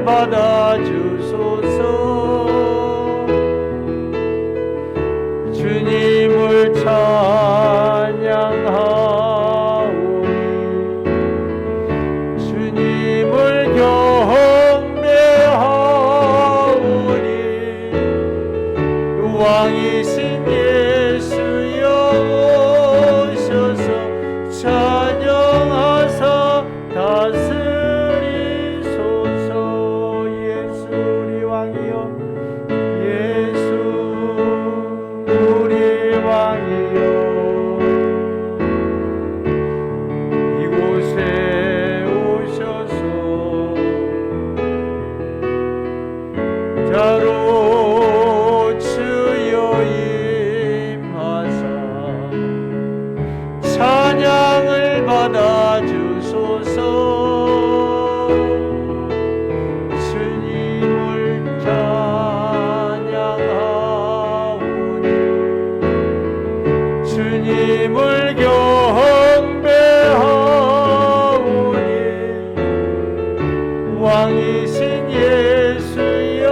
받아주소서. 주님을 찬양하오니 주님을 경배하오니 왕이신 예수여 오셔서 찬양하사 다스리소서. 예수 우리 왕이여, 예수 우리 왕이여, 이곳에 오셔서 자로 주여 임하사 찬양을 받아주소서. 주님을 찬양하오니 주님을 경배하오니 왕이신 예수여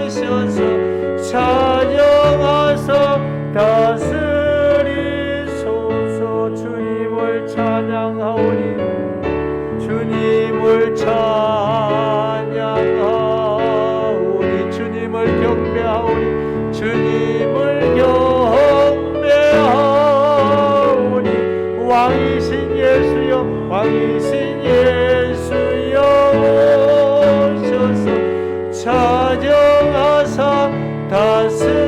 오셔서 찬양하사 다스리소서. 주님을 찬양하오니 주님을 찬양하오니 주님을 경배하오니 주님을 경배하오니 왕이신 예수여, 왕이신 예수여 오셔서 찬양하사 다스리소서.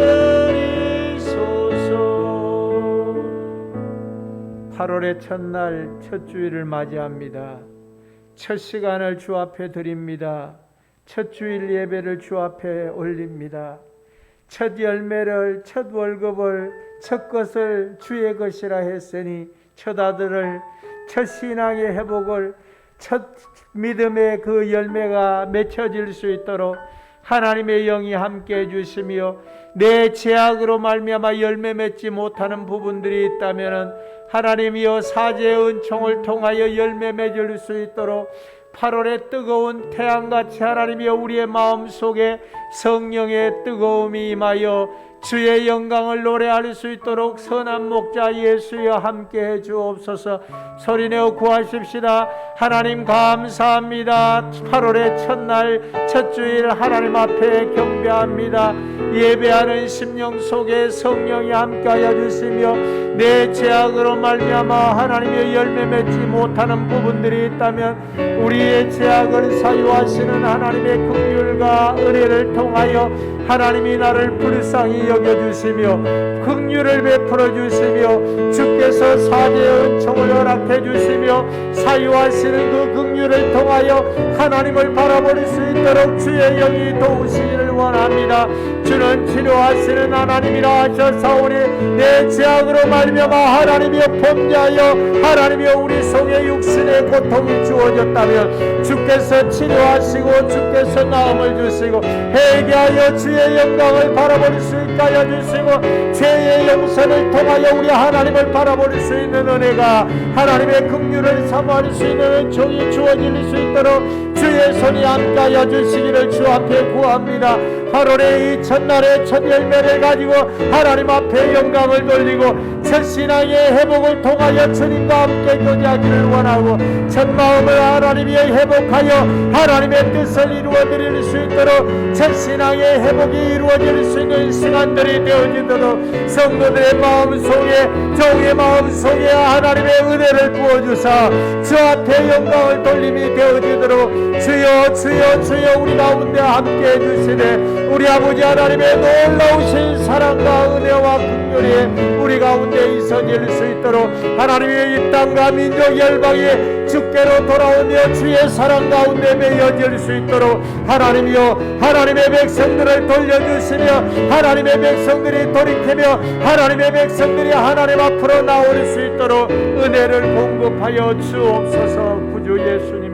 8월의 첫날 첫 주일을 맞이합니다. 첫 시간을 주 앞에 드립니다. 첫 주일 예배를 주 앞에 올립니다. 첫 열매를, 첫 월급을, 첫 것을 주의 것이라 했으니 첫 아들을, 첫 신앙의 회복을, 첫 믿음의 그 열매가 맺혀질 수 있도록 하나님의 영이 함께 해주시며, 내 죄악으로 말미암아 열매 맺지 못하는 부분들이 있다면 하나님이여 사죄의 은총을 통하여 열매 맺을 수 있도록 8월의 뜨거운 태양같이 하나님이여 우리의 마음속에 성령의 뜨거움이 임하여 주의 영광을 노래할 수 있도록 선한 목자 예수여 함께해 주옵소서. 소리내어 구하십시다. 하나님 감사합니다. 8월의 첫날 첫 주일 하나님 앞에 경배합니다. 예배하는 심령 속에 성령이 함께하여 주시며 내 죄악으로 말미암아 하나님의 열매 맺지 못하는 부분들이 있다면 우리의 죄악을 사유하시는 하나님의 긍휼과 은혜를 통하여 하나님이 나를 불쌍히 여겨주시며 긍휼을 베풀어 주시며 주께서 사죄의 은총을 허락해 주시며 사유하시는 그 긍휼을 통하여 하나님을 바라볼 수 있도록 주의 영이 도우시기를 원합니다. 주는 치료하시는 하나님이라 하셨사오니 내 죄악으로 말미암아 하나님이여 범죄하여 하나님이여 우리 속에 육신의 고통이 주어졌다면 주께서 치료하시고 주께서 나음을 주시고 회개하여 주의 영광을 바라볼 수 있게 하여 주시고 죄의 용서를 통하여 우리 하나님을 바라볼 수 있는 은혜가 하나님의 긍휼을 사모할 수 있는 은총이 주어질 수 있도록 주의 손이 함께하여 주시기를 주 앞에 구합니다. 8월의 이 첫날의 첫 열매를 가지고 하나님 앞에 영광을 돌리고 첫 신앙의 회복을 통하여 주님과 함께 교제하기를 원하고 첫 마음을 하나님이 회복하여 하나님의 뜻을 이루어드릴 수 있도록 첫 신앙의 회복이 이루어질 수 있는 시간들이 되어지도록 성도들의 마음속에 종의 마음속에 하나님의 은혜를 부어주사 주 앞에 영광을 돌림이 되어지도록 주여 주여 주여 우리 가운데 함께 해주시되 우리 아버지 하나님의 놀라우신 사랑과 은혜와 긍휼이 우리 가운데 있어질 수 있도록 하나님의 이 땅과 민족 열방이 주께로 돌아오며 주의 사랑 가운데 매여질 수 있도록 하나님이여 하나님의 백성들을 돌려주시며 하나님의 백성들이 돌이키며 하나님의 백성들이 하나님 앞으로 나올 수 있도록 은혜를 공급하여 주옵소서. 구주 예수님이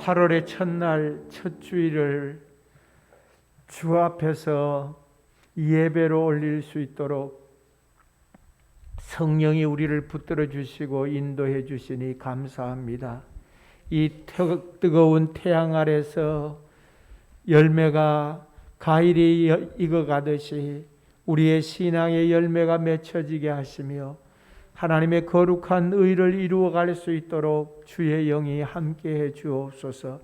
8월의 첫날 첫 주일을 주 앞에서 예배로 올릴 수 있도록 성령이 우리를 붙들어 주시고 인도해 주시니 감사합니다. 이 뜨거운 태양 아래서 열매가 과일이 익어가듯이 우리의 신앙의 열매가 맺혀지게 하시며 하나님의 거룩한 의를 이루어갈 수 있도록 주의 영이 함께해 주옵소서.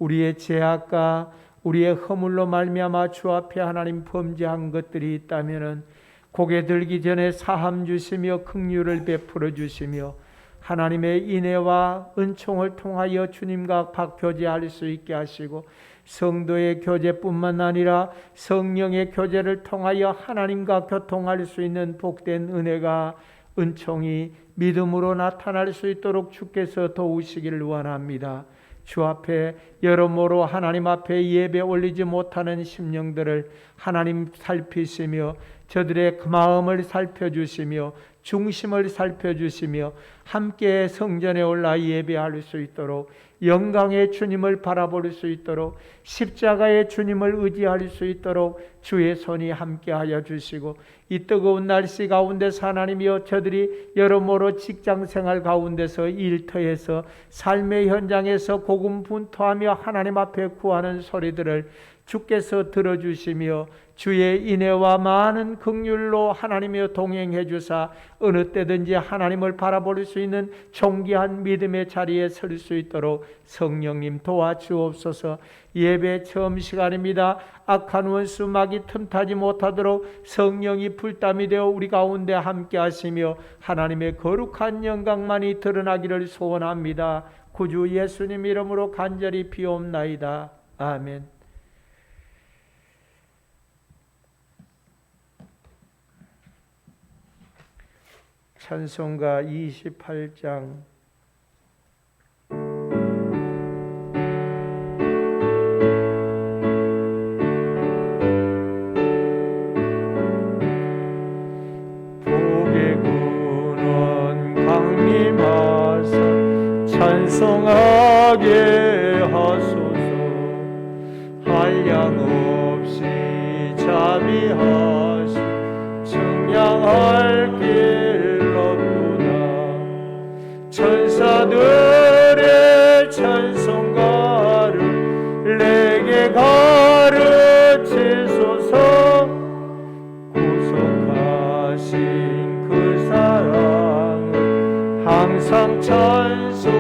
우리의 죄악과 우리의 허물로 말미암아 주 앞에 하나님 범죄한 것들이 있다면은 고개 들기 전에 사함 주시며 긍휼을 베풀어 주시며 하나님의 인애와 은총을 통하여 주님과 박교제할 수 있게 하시고 성도의 교제뿐만 아니라 성령의 교제를 통하여 하나님과 교통할 수 있는 복된 은혜가 은총이 믿음으로 나타날 수 있도록 주께서 도우시기를 원합니다. 주 앞에 여러모로 하나님 앞에 예배 올리지 못하는 심령들을 하나님 살피시며 저들의 마음을 살펴주시며 중심을 살펴주시며 함께 성전에 올라 예배할 수 있도록 영광의 주님을 바라볼 수 있도록 십자가의 주님을 의지할 수 있도록 주의 손이 함께하여 주시고 이 뜨거운 날씨 가운데서 하나님이여 저들이 여러모로 직장생활 가운데서 일터에서 삶의 현장에서 고군분투하며 하나님 앞에 구하는 소리들을 주께서 들어주시며 주의 인애와 많은 긍휼로 하나님이여 동행해 주사 어느 때든지 하나님을 바라볼 수 있는 존귀한 믿음의 자리에 설 수 있도록 성령님 도와주옵소서. 예배 처음 시간입니다. 악한 원수 마귀 틈타지 못하도록 성령이 불담이 되어 우리 가운데 함께 하시며 하나님의 거룩한 영광만이 드러나기를 소원합니다. 구주 예수님 이름으로 간절히 비옵나이다. 아멘. 찬송가 28장 복의 근원 강림하사 찬송하게 하소서. 한량없이 자비하시 청량할 길 천사들의 찬송가를 내게 가르치소서. 구속하신 그 사랑을 항상 찬송합니다.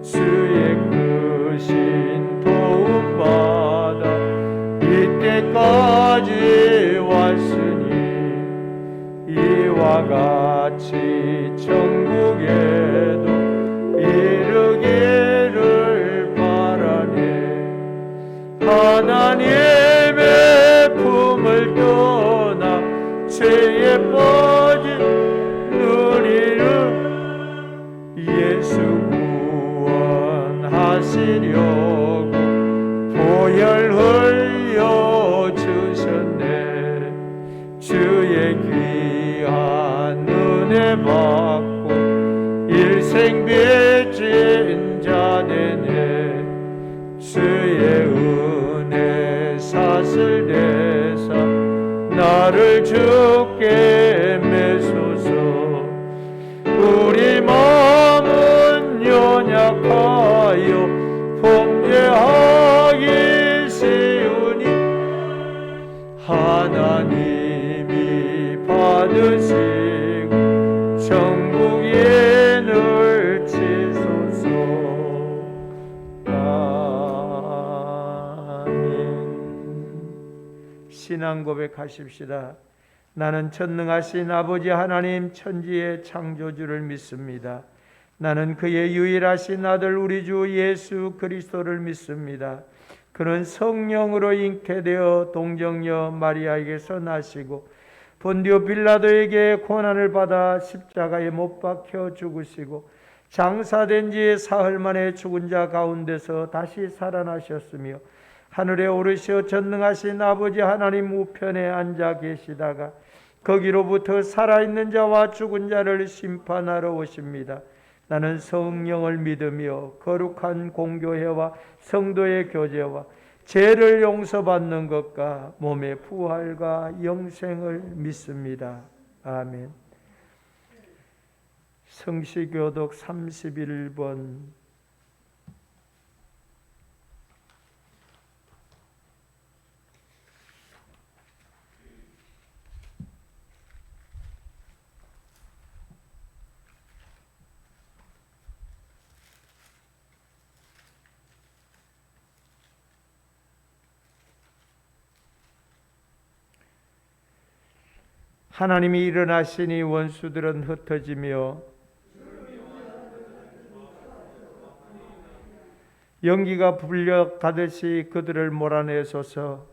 주의 크신 도움받아 이때까지 왔으니 이와 같이 천국에도 이르기를 바라네. 하나님의 품을 떠나 죄에 빠진 우리를 예수 구원하시려고 보혈 흘려 주셨네. 주의 귀한 은혜 받고 일생 빚진 자 되네. 주의 은혜 사슬 대사 나를 주께 매소서. 우리 마음은 연약하여 범죄하기 쉬우니 하나님이 받으시고 천국에 넣으시소서. 아멘. 신앙 고백하십시다. 나는 전능하신 아버지 하나님 천지의 창조주를 믿습니다. 나는 그의 유일하신 아들 우리 주 예수 그리스도를 믿습니다. 그는 성령으로 잉태되어 동정녀 마리아에게서 나시고 본디오 빌라도에게 고난을 받아 십자가에 못 박혀 죽으시고 장사된 지 사흘 만에 죽은 자 가운데서 다시 살아나셨으며 하늘에 오르시어 전능하신 아버지 하나님 우편에 앉아 계시다가 거기로부터 살아있는 자와 죽은 자를 심판하러 오십니다. 나는 성령을 믿으며 거룩한 공교회와 성도의 교제와 죄를 용서받는 것과 몸의 부활과 영생을 믿습니다. 아멘. 성시교독 31번. 하나님이 일어나시니 원수들은 흩어지며 연기가 불려가듯이 그들을 몰아내소서.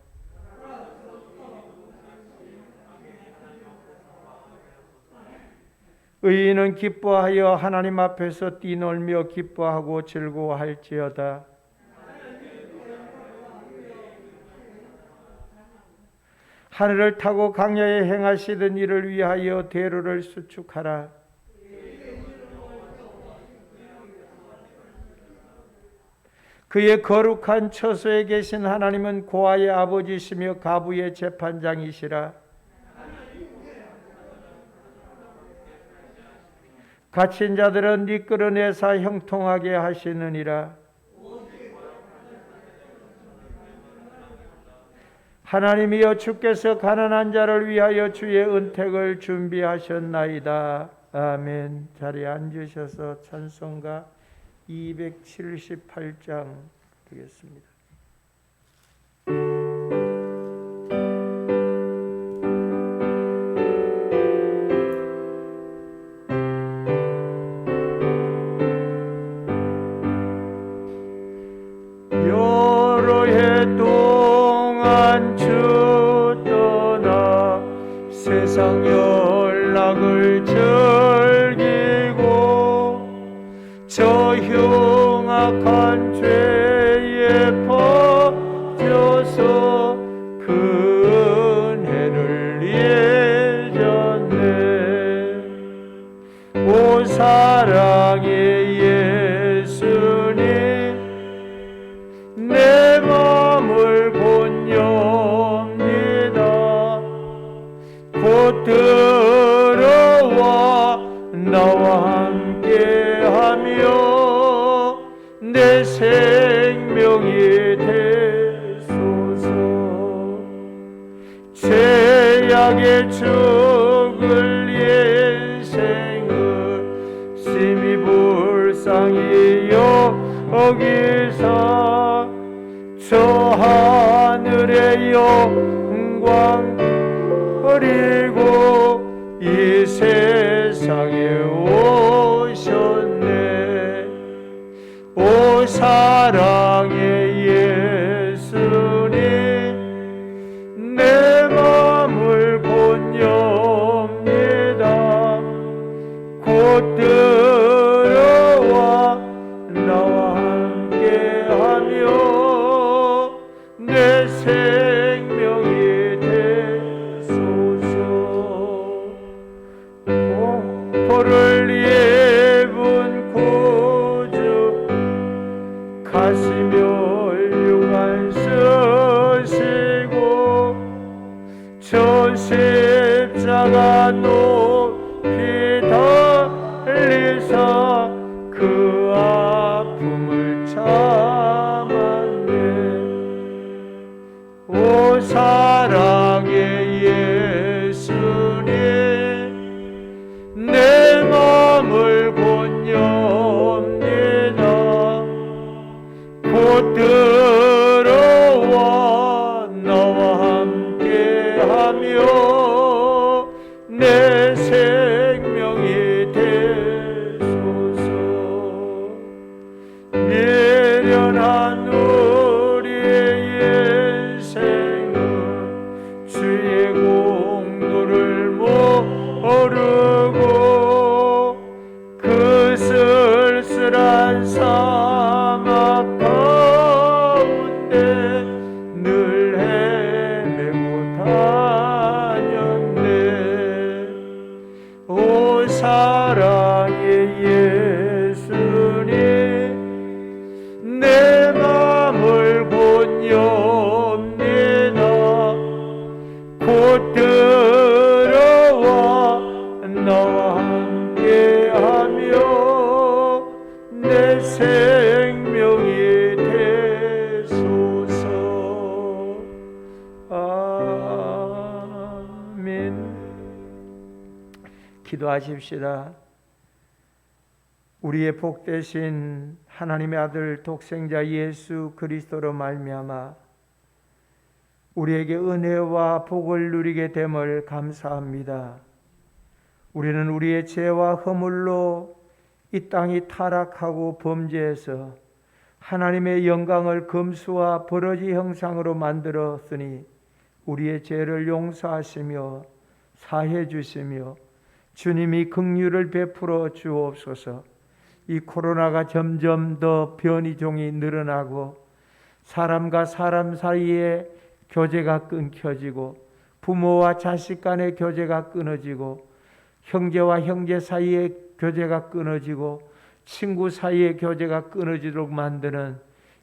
의인은 기뻐하여 하나님 앞에서 뛰놀며 기뻐하고 즐거워할지어다. 하늘을 타고 강야에 행하시던 일을 위하여 대로를 수축하라. 그의 거룩한 처소에 계신 하나님은 고아의 아버지시며 가부의 재판장이시라. 갇힌 자들은 네 끌어내사 형통하게 하시느니라. 하나님이여, 주께서 가난한 자를 위하여 주의 은택을 준비하셨나이다. 아멘. 자리에 앉으셔서 찬송가 278장 드리겠습니다. 여러 해 동안 주 떠나 세상 연락을 즐기고 저 흉악한 죄에 퍼져서 그 은혜를 잊었네. 오 사랑의 예수님, 내 마음을 본엽니다. 곧 들어와 나와 함께하며 내 생명이 되소서. 죄악의 죽을 인생을 심히 불쌍히 여기사 저 하늘의 영광 버리고 이 세상에 오셨네. 오 사랑의 예수님, 내 마음을 본엽니다. 곧 들어와 나와 함께하며 내 생명이 되소서. 공포를 입은 구주 가시며 율륭한 쓰시고 저 십자가 높이 달리사 그 아픔을 참았네. 오 사랑의 예수님, 내 마음을 본엽니다. 곧 들어와 나와 함께하며 내 생명이 되소서. 미련한 우리의 인생은 주의 공로를 모르고 그 쓸쓸한 사막 마십시다. 우리의 복되신 하나님의 아들 독생자 예수 그리스도로 말미암아 우리에게 은혜와 복을 누리게 됨을 감사합니다. 우리는 우리의 죄와 허물로 이 땅이 타락하고 범죄해서 하나님의 영광을 금수와 버러지 형상으로 만들었으니 우리의 죄를 용서하시며 사해 주시며 주님이 긍휼을 베풀어 주옵소서. 이 코로나가 점점 더 변이종이 늘어나고 사람과 사람 사이에 교제가 끊겨지고 부모와 자식 간의 교제가 끊어지고 형제와 형제 사이의 교제가 끊어지고 친구 사이의 교제가 끊어지도록 만드는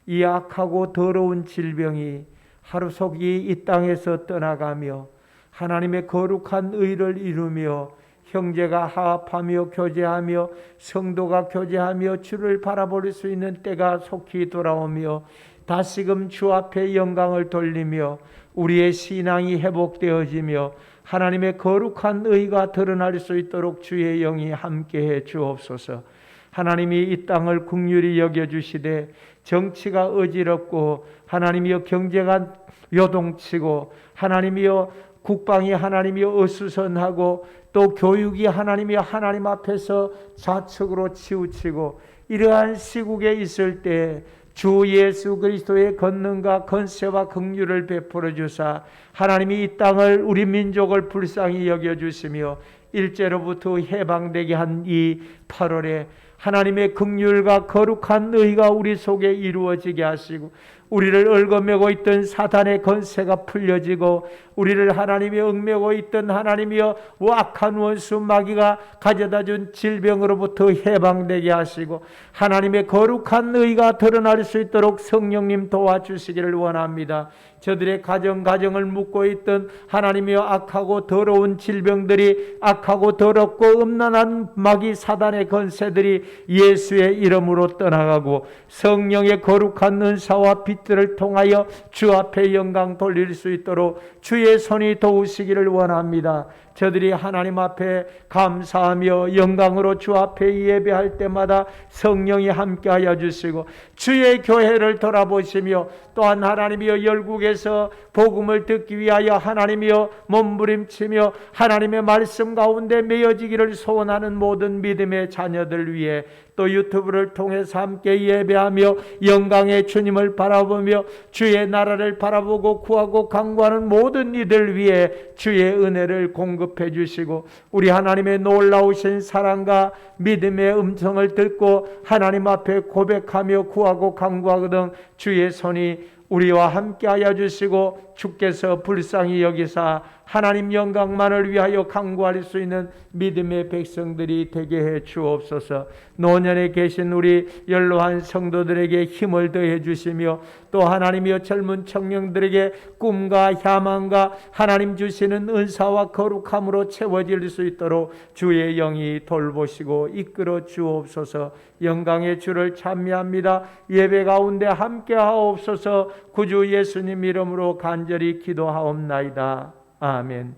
이 악하고 더러운 질병이 하루속히 이 땅에서 떠나가며 하나님의 거룩한 의를 이루며 형제가 화합하며 교제하며 성도가 교제하며 주를 바라볼 수 있는 때가 속히 돌아오며 다시금 주 앞에 영광을 돌리며 우리의 신앙이 회복되어지며 하나님의 거룩한 의가 드러날 수 있도록 주의 영이 함께해 주옵소서. 하나님이 이 땅을 긍휼히 여겨주시되 정치가 어지럽고 하나님이여 경제가 요동치고 하나님이여 국방이 하나님이여 어수선하고 또 교육이 하나님이여 하나님 앞에서 좌측으로 치우치고 이러한 시국에 있을 때 주 예수 그리스도의 권능과 권세와 긍휼을 베풀어 주사 하나님이 이 땅을 우리 민족을 불쌍히 여겨주시며 일제로부터 해방되게 한 이 8월에 하나님의 긍휼과 거룩한 의가 우리 속에 이루어지게 하시고 우리를 얽어매고 있던 사단의 권세가 풀려지고 우리를 하나님이 얽매고 있던 하나님이여 악한 원수 마귀가 가져다준 질병으로부터 해방되게 하시고 하나님의 거룩한 의가 드러날 수 있도록 성령님 도와주시기를 원합니다. 저들의 가정을 묶고 있던 하나님이여 악하고 더러운 질병들이 악하고 더럽고 음란한 마귀 사단의 권세들이 예수의 이름으로 떠나가고 성령의 거룩한 은사와 빛들을 통하여 주 앞에 영광 돌릴 수 있도록 주의 손이 도우시기를 원합니다. 저들이 하나님 앞에 감사하며 영광으로 주 앞에 예배할 때마다 성령이 함께하여 주시고 주의 교회를 돌아보시며 또한 하나님이여 열국에서 복음을 듣기 위하여 하나님이여 몸부림치며 하나님의 말씀 가운데 매여지기를 소원하는 모든 믿음의 자녀들 위해 또 유튜브를 통해서 함께 예배하며 영광의 주님을 바라보며 주의 나라를 바라보고 구하고 간구하는 모든 이들 위해 주의 은혜를 공급해 주시고 우리 하나님의 놀라우신 사랑과 믿음의 음성을 듣고 하나님 앞에 고백하며 구하고 간구하거든 주의 손이 우리와 함께하여 주시고 주께서 불쌍히 여기사 하나님 영광만을 위하여 간구할 수 있는 믿음의 백성들이 되게 해 주옵소서. 노년에 계신 우리 연로한 성도들에게 힘을 더해 주시며 또 하나님이여 젊은 청년들에게 꿈과 희망과 하나님 주시는 은사와 거룩함으로 채워질 수 있도록 주의 영이 돌보시고 이끌어 주옵소서. 영광의 주를 찬미합니다. 예배 가운데 함께하옵소서. 구주 예수님 이름으로 간절히 기도하옵나이다. 아멘.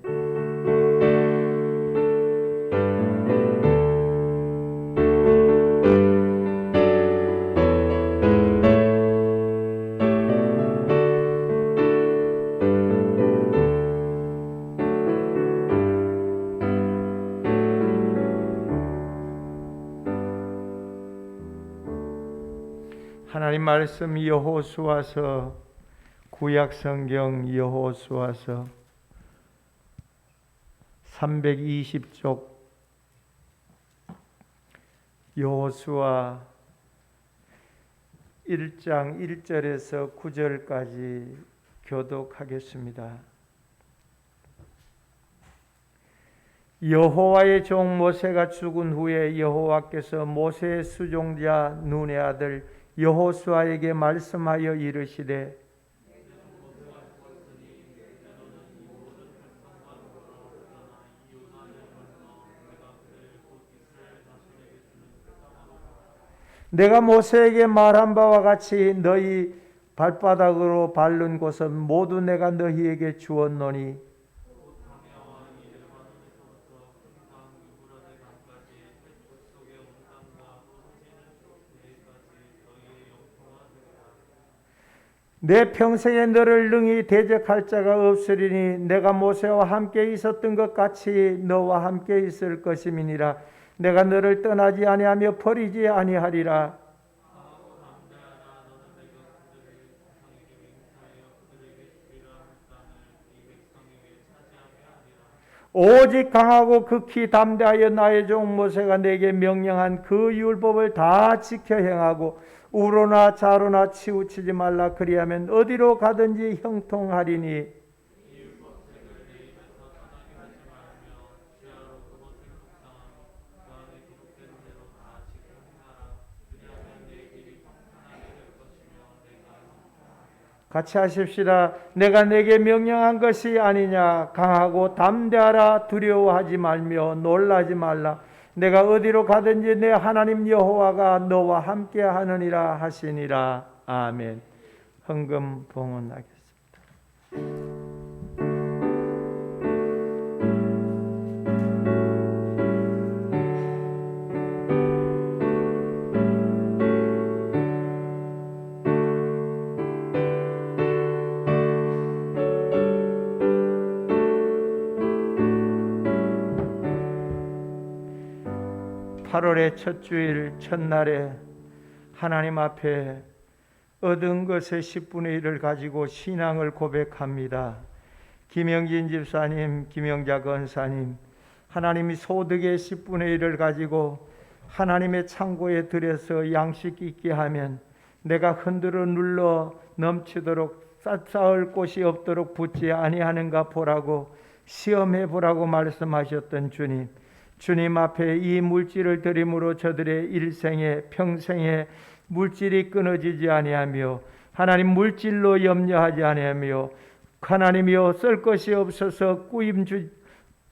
하나님 말씀 여호수아서 구약성경 여호수아서 320쪽 여호수아 1장 1절에서 9절까지 교독하겠습니다. 여호와의 종 모세가 죽은 후에 여호와께서 모세의 수종자 눈의 아들 여호수아에게 말씀하여 이르시되 내가 모세에게 말한 바와 같이 너희 발바닥으로 밟는 곳은 모두 내가 너희에게 주었노니 내 평생에 너를 능히 대적할 자가 없으리니 내가 모세와 함께 있었던 것 같이 너와 함께 있을 것임이니라. 내가 너를 떠나지 아니하며 버리지 아니하리라. 오직 강하고 극히 담대하여 나의 종 모세가 내게 명령한 그 율법을 다 지켜 행하고 우로나 좌로나 치우치지 말라. 그리하면 어디로 가든지 형통하리니. 같이 하십시다. 내가 내게 명령한 것이 아니냐. 강하고 담대하라. 두려워하지 말며 놀라지 말라. 내가 어디로 가든지 내 하나님 여호와가 너와 함께 하느니라 하시니라. 아멘. 헌금 봉헌하겠습니다. 8월의 첫 주일 첫날에 하나님 앞에 얻은 것의 10분의 1을 가지고 신앙을 고백합니다. 김영진 집사님, 김영자 권사님, 하나님이 소득의 10분의 1을 가지고 하나님의 창고에 들여서 양식 있게 하면 내가 흔들어 눌러 넘치도록 쌓을 곳이 없도록 붙지 아니하는가 보라고, 시험해 보라고 말씀하셨던 주님, 주님 앞에 이 물질을 드림으로 저들의 일생에 평생에 물질이 끊어지지 아니하며 하나님 물질로 염려하지 아니하며 하나님이여 쓸 것이 없어서 꾸임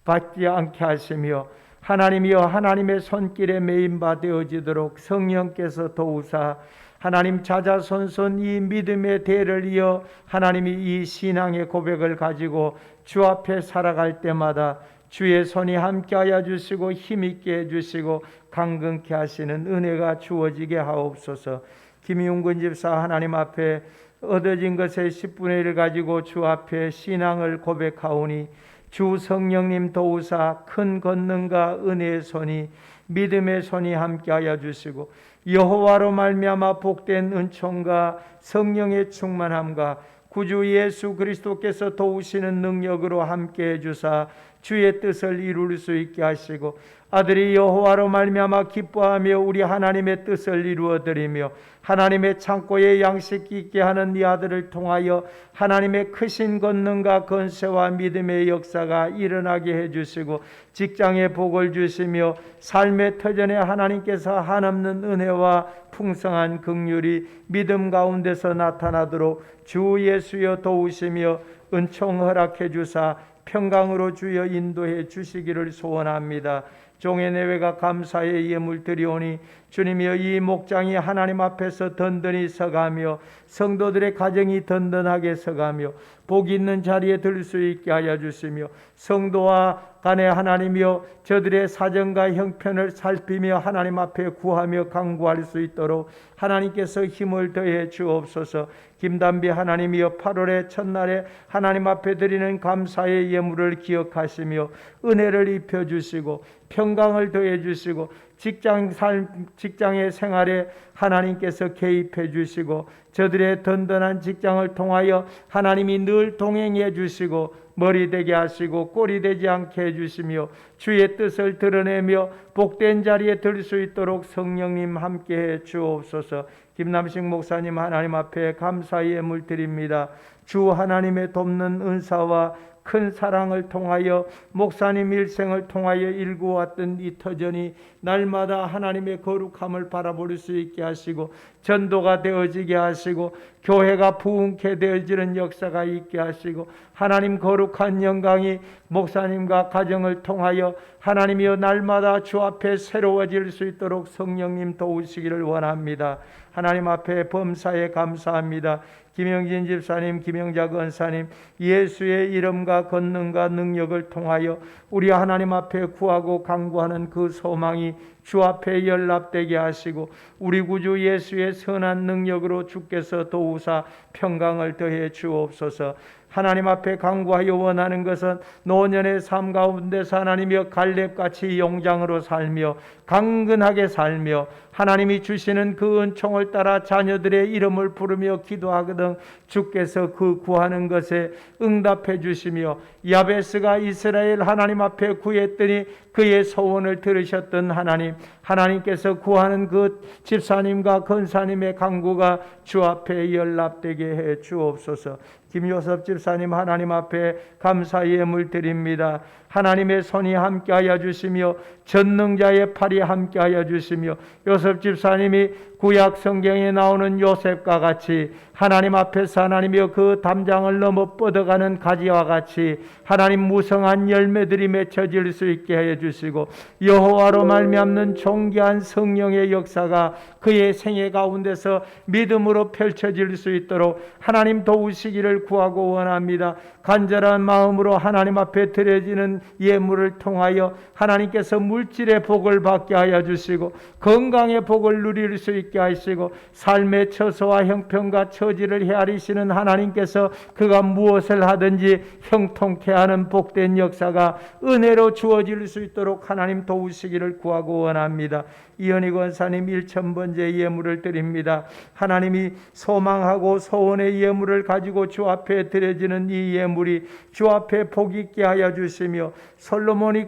받지 않게 하시며 하나님이여 하나님의 손길에 매인바 되어지도록 성령께서 도우사 하나님 자자손손 이 믿음의 대를 이어 하나님이 이 신앙의 고백을 가지고 주 앞에 살아갈 때마다 주의 손이 함께하여 주시고 힘있게 해주시고 강건케 하시는 은혜가 주어지게 하옵소서. 김용근 집사 하나님 앞에 얻어진 것의 10분의 1을 가지고 주 앞에 신앙을 고백하오니 주 성령님 도우사 큰 권능과 은혜의 손이 믿음의 손이 함께하여 주시고 여호와로 말미암아 복된 은총과 성령의 충만함과 구주 예수 그리스도께서 도우시는 능력으로 함께해 주사 주의 뜻을 이룰 수 있게 하시고 아들이 여호와로 말미암아 기뻐하며 우리 하나님의 뜻을 이루어 드리며 하나님의 창고에 양식 있게 하는 이 아들을 통하여 하나님의 크신 권능과 건세와 믿음의 역사가 일어나게 해주시고 직장에 복을 주시며 삶의 터전에 하나님께서 한없는 은혜와 풍성한 긍휼이 믿음 가운데서 나타나도록 주 예수여 도우시며 은총 허락해 주사 평강으로 주여 인도해 주시기를 소원합니다. 종의 내외가 감사의 예물 드리오니 주님이여 이 목장이 하나님 앞에서 든든히 서가며 성도들의 가정이 든든하게 서가며 복 있는 자리에 들 수 있게 하여 주시며 성도와 간에 하나님이여 저들의 사정과 형편을 살피며 하나님 앞에 구하며 간구할 수 있도록 하나님께서 힘을 더해 주옵소서. 김단비 하나님이여 8월의 첫날에 하나님 앞에 드리는 감사의 예물을 기억하시며 은혜를 입혀 주시고 평강을 더해 주시고 직장의 생활에 하나님께서 개입해 주시고 저들의 든든한 직장을 통하여 하나님이 늘 동행해 주시고 머리 되게 하시고 꼬리 되지 않게 해주시며 주의 뜻을 드러내며 복된 자리에 들 수 있도록 성령님 함께해 주옵소서. 김남식 목사님 하나님 앞에 감사의 예물 드립니다. 주 하나님의 돕는 은사와 큰 사랑을 통하여 목사님 일생을 통하여 일구어왔던 이 터전이 날마다 하나님의 거룩함을 바라볼 수 있게 하시고 전도가 되어지게 하시고 교회가 부흥케 되어지는 역사가 있게 하시고 하나님 거룩한 영광이 목사님과 가정을 통하여 하나님이여 날마다 주 앞에 새로워질 수 있도록 성령님 도우시기를 원합니다. 하나님 앞에 범사에 감사합니다. 김영진 집사님, 김영자 권사님, 예수의 이름과 권능과 능력을 통하여 우리 하나님 앞에 구하고 간구하는 그 소망이 주 앞에 연락되게 하시고 우리 구주 예수의 선한 능력으로 주께서 도우사 평강을 더해 주옵소서. 하나님 앞에 간구하여 원하는 것은 노년의 삶 가운데서 하나님이여 갈렙같이 용장으로 살며 강건하게 살며 하나님이 주시는 그 은총을 따라 자녀들의 이름을 부르며 기도하거든 주께서 그 구하는 것에 응답해 주시며 야베스가 이스라엘 하나님 앞에 구했더니 그의 소원을 들으셨던 하나님께서 구하는 그 집사님과 권사님의 간구가 주 앞에 연락되게 해 주옵소서. 김요섭 집사님 하나님 앞에 감사 예물 드립니다. 하나님의 손이 함께하여 주시며 전능자의 팔이 함께하여 주시며 요셉 집사님이 구약 성경에 나오는 요셉과 같이 하나님 앞에서 하나님이여 그 담장을 넘어 뻗어가는 가지와 같이 하나님 무성한 열매들이 맺혀질 수 있게 해 주시고 여호와로 말미암는 존귀한 성령의 역사가 그의 생애 가운데서 믿음으로 펼쳐질 수 있도록 하나님 도우시기를 구하고 원합니다. 간절한 마음으로 하나님 앞에 드려지는 예물을 통하여 하나님께서 물질의 복을 받게 하여 주시고 건강의 복을 누릴 수 있게 하시고 삶의 처소와 형편과 처지를 헤아리시는 하나님께서 그가 무엇을 하든지 형통케 하는 복된 역사가 은혜로 주어질 수 있도록 하나님 도우시기를 구하고 원합니다. 이현희 권사님 1000번째 예물을 드립니다. 하나님이 소망하고 소원의 예물을 가지고 주 앞에 드려지는 이 예물이 주 앞에 복 있게 하여 주시며 솔로몬이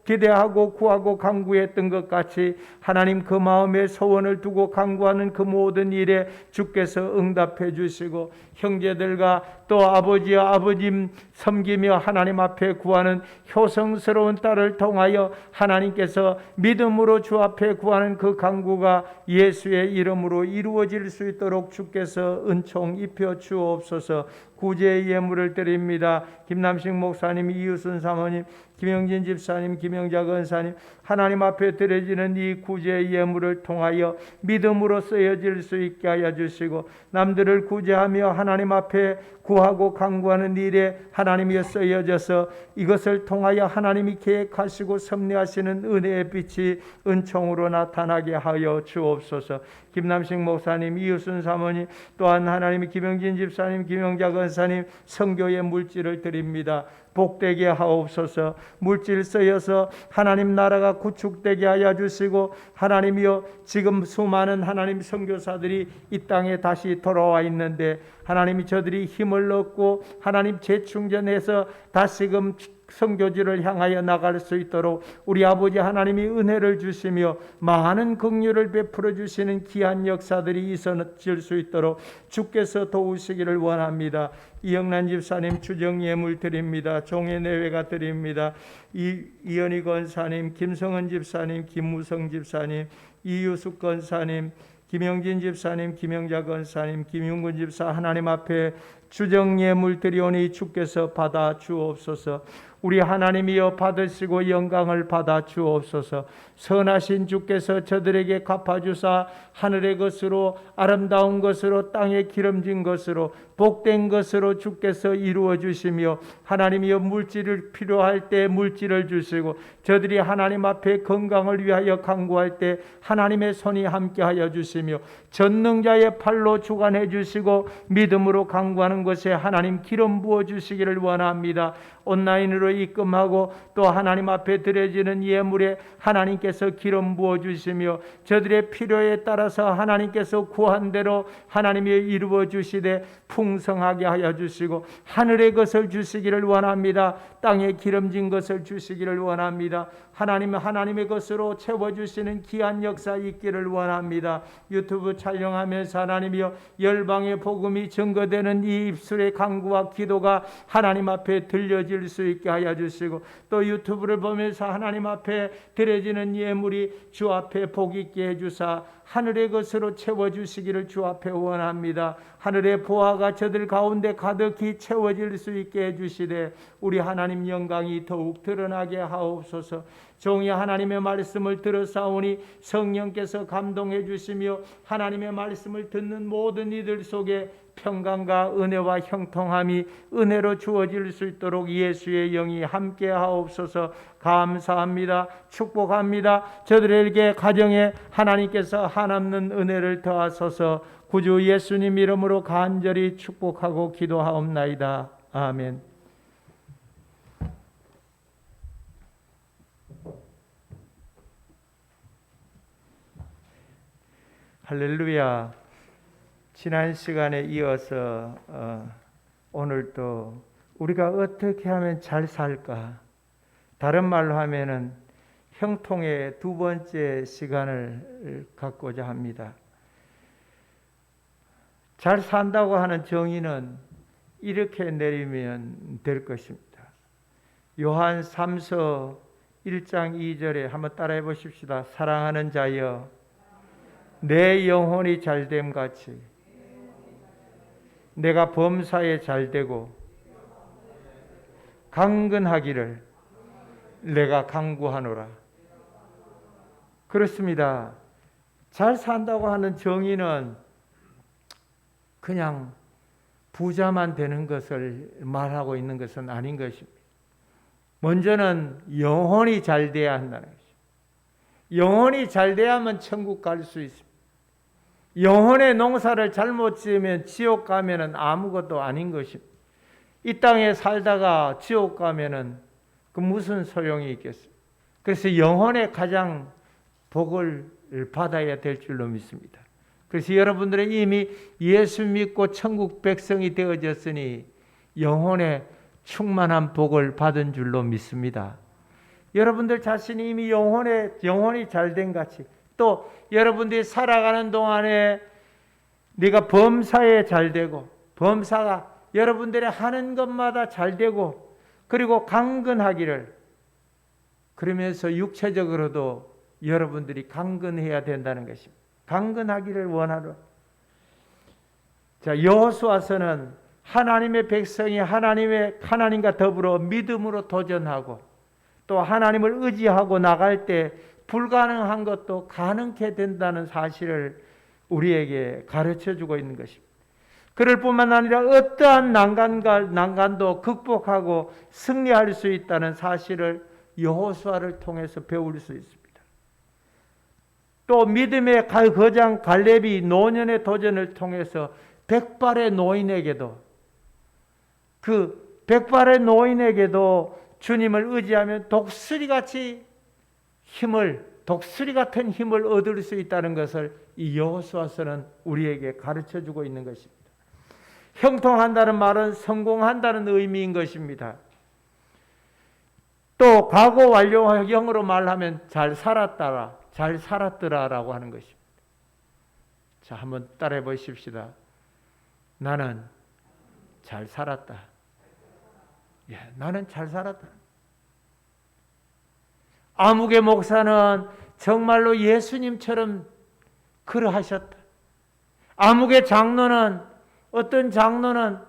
기대하고 구하고 간구했던 것 같이 하나님 그 마음에 소원을 두고 간구하는 그 모든 일에 주께서 응답해 주시고 형제들과 또 아버지와 아버님 섬기며 하나님 앞에 구하는 효성스러운 딸을 통하여 하나님께서 믿음으로 주 앞에 구하는 그 간구가 예수의 이름으로 이루어질 수 있도록 주께서 은총 입혀 주옵소서. 구제의 예물을 드립니다. 김남식 목사님, 이유순 사모님, 김영진 집사님, 김영자 권사님 하나님 앞에 드려지는 이 구제의 예물을 통하여 믿음으로 쓰여질 수 있게 하여 주시고 남들을 구제하며 하나님 앞에 구하고 간구하는 일에 하나님이 쓰여져서 이것을 통하여 하나님이 계획하시고 섭리하시는 은혜의 빛이 은총으로 나타나게 하여 주옵소서. 김남식 목사님, 이유순 사모님 또한 하나님이 김영진 집사님, 김영자 권사님 선교의 물질을 드립니다. 복되게 하옵소서. 물질 쓰여서 하나님 나라가 구축되게 하여 주시고 하나님이여 지금 수많은 하나님 선교사들이 이 땅에 다시 돌아와 있는데 하나님이 저들이 힘을 얻고 하나님 재충전해서 다시금 선교지를 향하여 나갈 수 있도록 우리 아버지 하나님이 은혜를 주시며 많은 긍휼을 베풀어 주시는 귀한 역사들이 있어질 수 있도록 주께서 도우시기를 원합니다. 이영란 집사님 주정 예물 드립니다. 종의 내외가 드립니다. 이현희 권사님, 김성은 집사님, 김무성 집사님, 이유숙 권사님, 김영진 집사님, 김영자 권사님, 김윤근 집사 하나님 앞에 주정 예물 드리오니 주께서 받아 주옵소서. 우리 하나님이여 받으시고 영광을 받아 주옵소서. 선하신 주께서 저들에게 갚아주사 하늘의 것으로 아름다운 것으로 땅에 기름진 것으로 복된 것으로 주께서 이루어 주시며 하나님이여 물질을 필요할 때 물질을 주시고 저들이 하나님 앞에 건강을 위하여 간구할 때 하나님의 손이 함께하여 주시며 전능자의 팔로 주관해 주시고 믿음으로 간구하는 것에 하나님 기름 부어 주시기를 원합니다. 온라인으로 입금하고 또 하나님 앞에 드려지는 예물에 하나님께서 기름 부어 주시며 저들의 필요에 따라서 하나님께서 구한 대로 하나님이 이루어 주시되 풍성하게 하여 주시고 하늘의 것을 주시기를 원합니다. 땅에 기름진 것을 주시기를 원합니다. 하나님의 것으로 채워주시는 귀한 역사 있기를 원합니다. 유튜브 촬영하면서 하나님이여 열방의 복음이 증거되는 이 입술의 간구와 기도가 하나님 앞에 들려질 수 있게 하여 주시고 또 유튜브를 보면서 하나님 앞에 드려지는 예물이 주 앞에 복 있게 해주사 하늘의 것으로 채워주시기를 주 앞에 원합니다. 하늘의 보화가 저들 가운데 가득히 채워질 수 있게 해주시되 우리 하나님 영광이 더욱 드러나게 하옵소서. 종이 하나님의 말씀을 들어사오니 성령께서 감동해 주시며 하나님의 말씀을 듣는 모든 이들 속에 평강과 은혜와 형통함이 은혜로 주어질 수 있도록 예수의 영이 함께 하옵소서. 감사합니다. 축복합니다. 저들에게 가정에 하나님께서 한없는 은혜를 더하소서. 구주 예수님 이름으로 간절히 축복하고 기도하옵나이다. 아멘. 할렐루야. 지난 시간에 이어서 오늘도 우리가 어떻게 하면 잘 살까? 다른 말로 하면은 형통의 두 번째 시간을 갖고자 합니다. 잘 산다고 하는 정의는 이렇게 내리면 될 것입니다. 요한 3서 1장 2절에 한번 따라해 보십시다. 사랑하는 자여, 내 영혼이 잘됨 같이 내가 범사에 잘되고 강건하기를 내가 강구하노라. 그렇습니다. 잘 산다고 하는 정의는 그냥 부자만 되는 것을 말하고 있는 것은 아닌 것입니다. 먼저는 영혼이 잘 돼야 한다는 것입니다. 영혼이 잘 돼야만 천국 갈 수 있습니다. 영혼의 농사를 잘못 지으면 지옥 가면은 아무것도 아닌 것입니다. 이 땅에 살다가 지옥 가면은 그 무슨 소용이 있겠습니까? 그래서 영혼의 가장 복을 받아야 될 줄로 믿습니다. 그래서 여러분들은 이미 예수 믿고 천국 백성이 되어졌으니 영혼의 충만한 복을 받은 줄로 믿습니다. 여러분들 자신이 이미 영혼이 잘된 같이, 또 여러분들이 살아가는 동안에 네가 범사에 잘되고, 범사가 여러분들이 하는 것마다 잘되고, 그리고 강건하기를, 그러면서 육체적으로도 여러분들이 강건해야 된다는 것입니다. 강건하기를 원하러. 자, 여호수아서는 하나님의 백성이 하나님과 더불어 믿음으로 도전하고 또 하나님을 의지하고 나갈 때 불가능한 것도 가능케 된다는 사실을 우리에게 가르쳐주고 있는 것입니다. 그럴 뿐만 아니라 어떠한 난간도 극복하고 승리할 수 있다는 사실을 여호수아를 통해서 배울 수 있습니다. 또 믿음의 거장 갈렙이 노년의 도전을 통해서 백발의 노인에게도, 그 백발의 노인에게도 주님을 의지하면 독수리 같은 힘을 얻을 수 있다는 것을 이 여호수아서는 우리에게 가르쳐주고 있는 것입니다. 형통한다는 말은 성공한다는 의미인 것입니다. 또 과거 완료형으로 말하면 잘 살았더라라고 하는 것입니다. 자, 한번 따라해 보십시다. 나는 잘 살았다. 예, 나는 잘 살았다. 아무개 목사는 정말로 예수님처럼 그러하셨다. 아무개 장로는, 어떤 장로는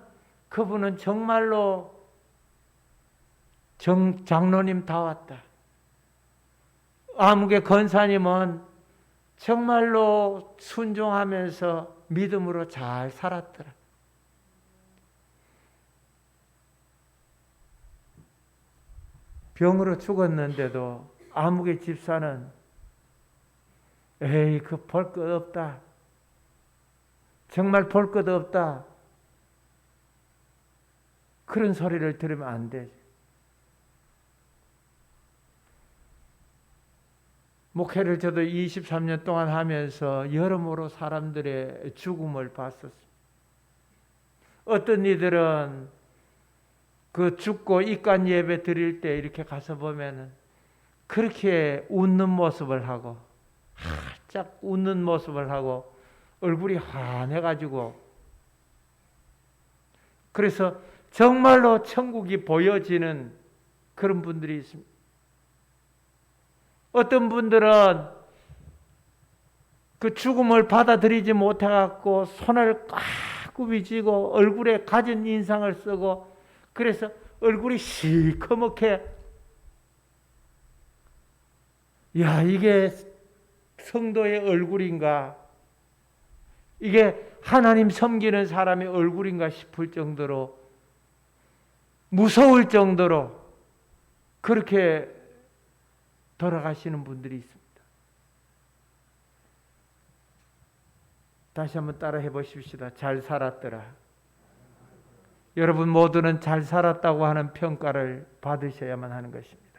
그분은 정말로 장로님 다 왔다. 아무개 권사님은 정말로 순종하면서 믿음으로 잘 살았더라. 병으로 죽었는데도 아무개 집사는 에이, 그 볼 것 없다. 정말 볼 것 없다. 그런 소리를 들으면 안 되지. 목회를 저도 23년 동안 하면서 여러모로 사람들의 죽음을 봤었습니다. 어떤 이들은 그 죽고 입관 예배 드릴 때 이렇게 가서 보면은 그렇게 웃는 모습을 하고, 활짝 웃는 모습을 하고, 얼굴이 환해가지고, 그래서 정말로 천국이 보여지는 그런 분들이 있습니다. 어떤 분들은 그 죽음을 받아들이지 못해갖고 손을 꽉 굽이지고 얼굴에 가진 인상을 쓰고, 그래서 얼굴이 시커멓게, 야, 이게 성도의 얼굴인가? 이게 하나님 섬기는 사람의 얼굴인가 싶을 정도로 무서울 정도로 그렇게 돌아가시는 분들이 있습니다. 다시 한번 따라 해보십시다. 잘 살았더라. 여러분 모두는 잘 살았다고 하는 평가를 받으셔야만 하는 것입니다.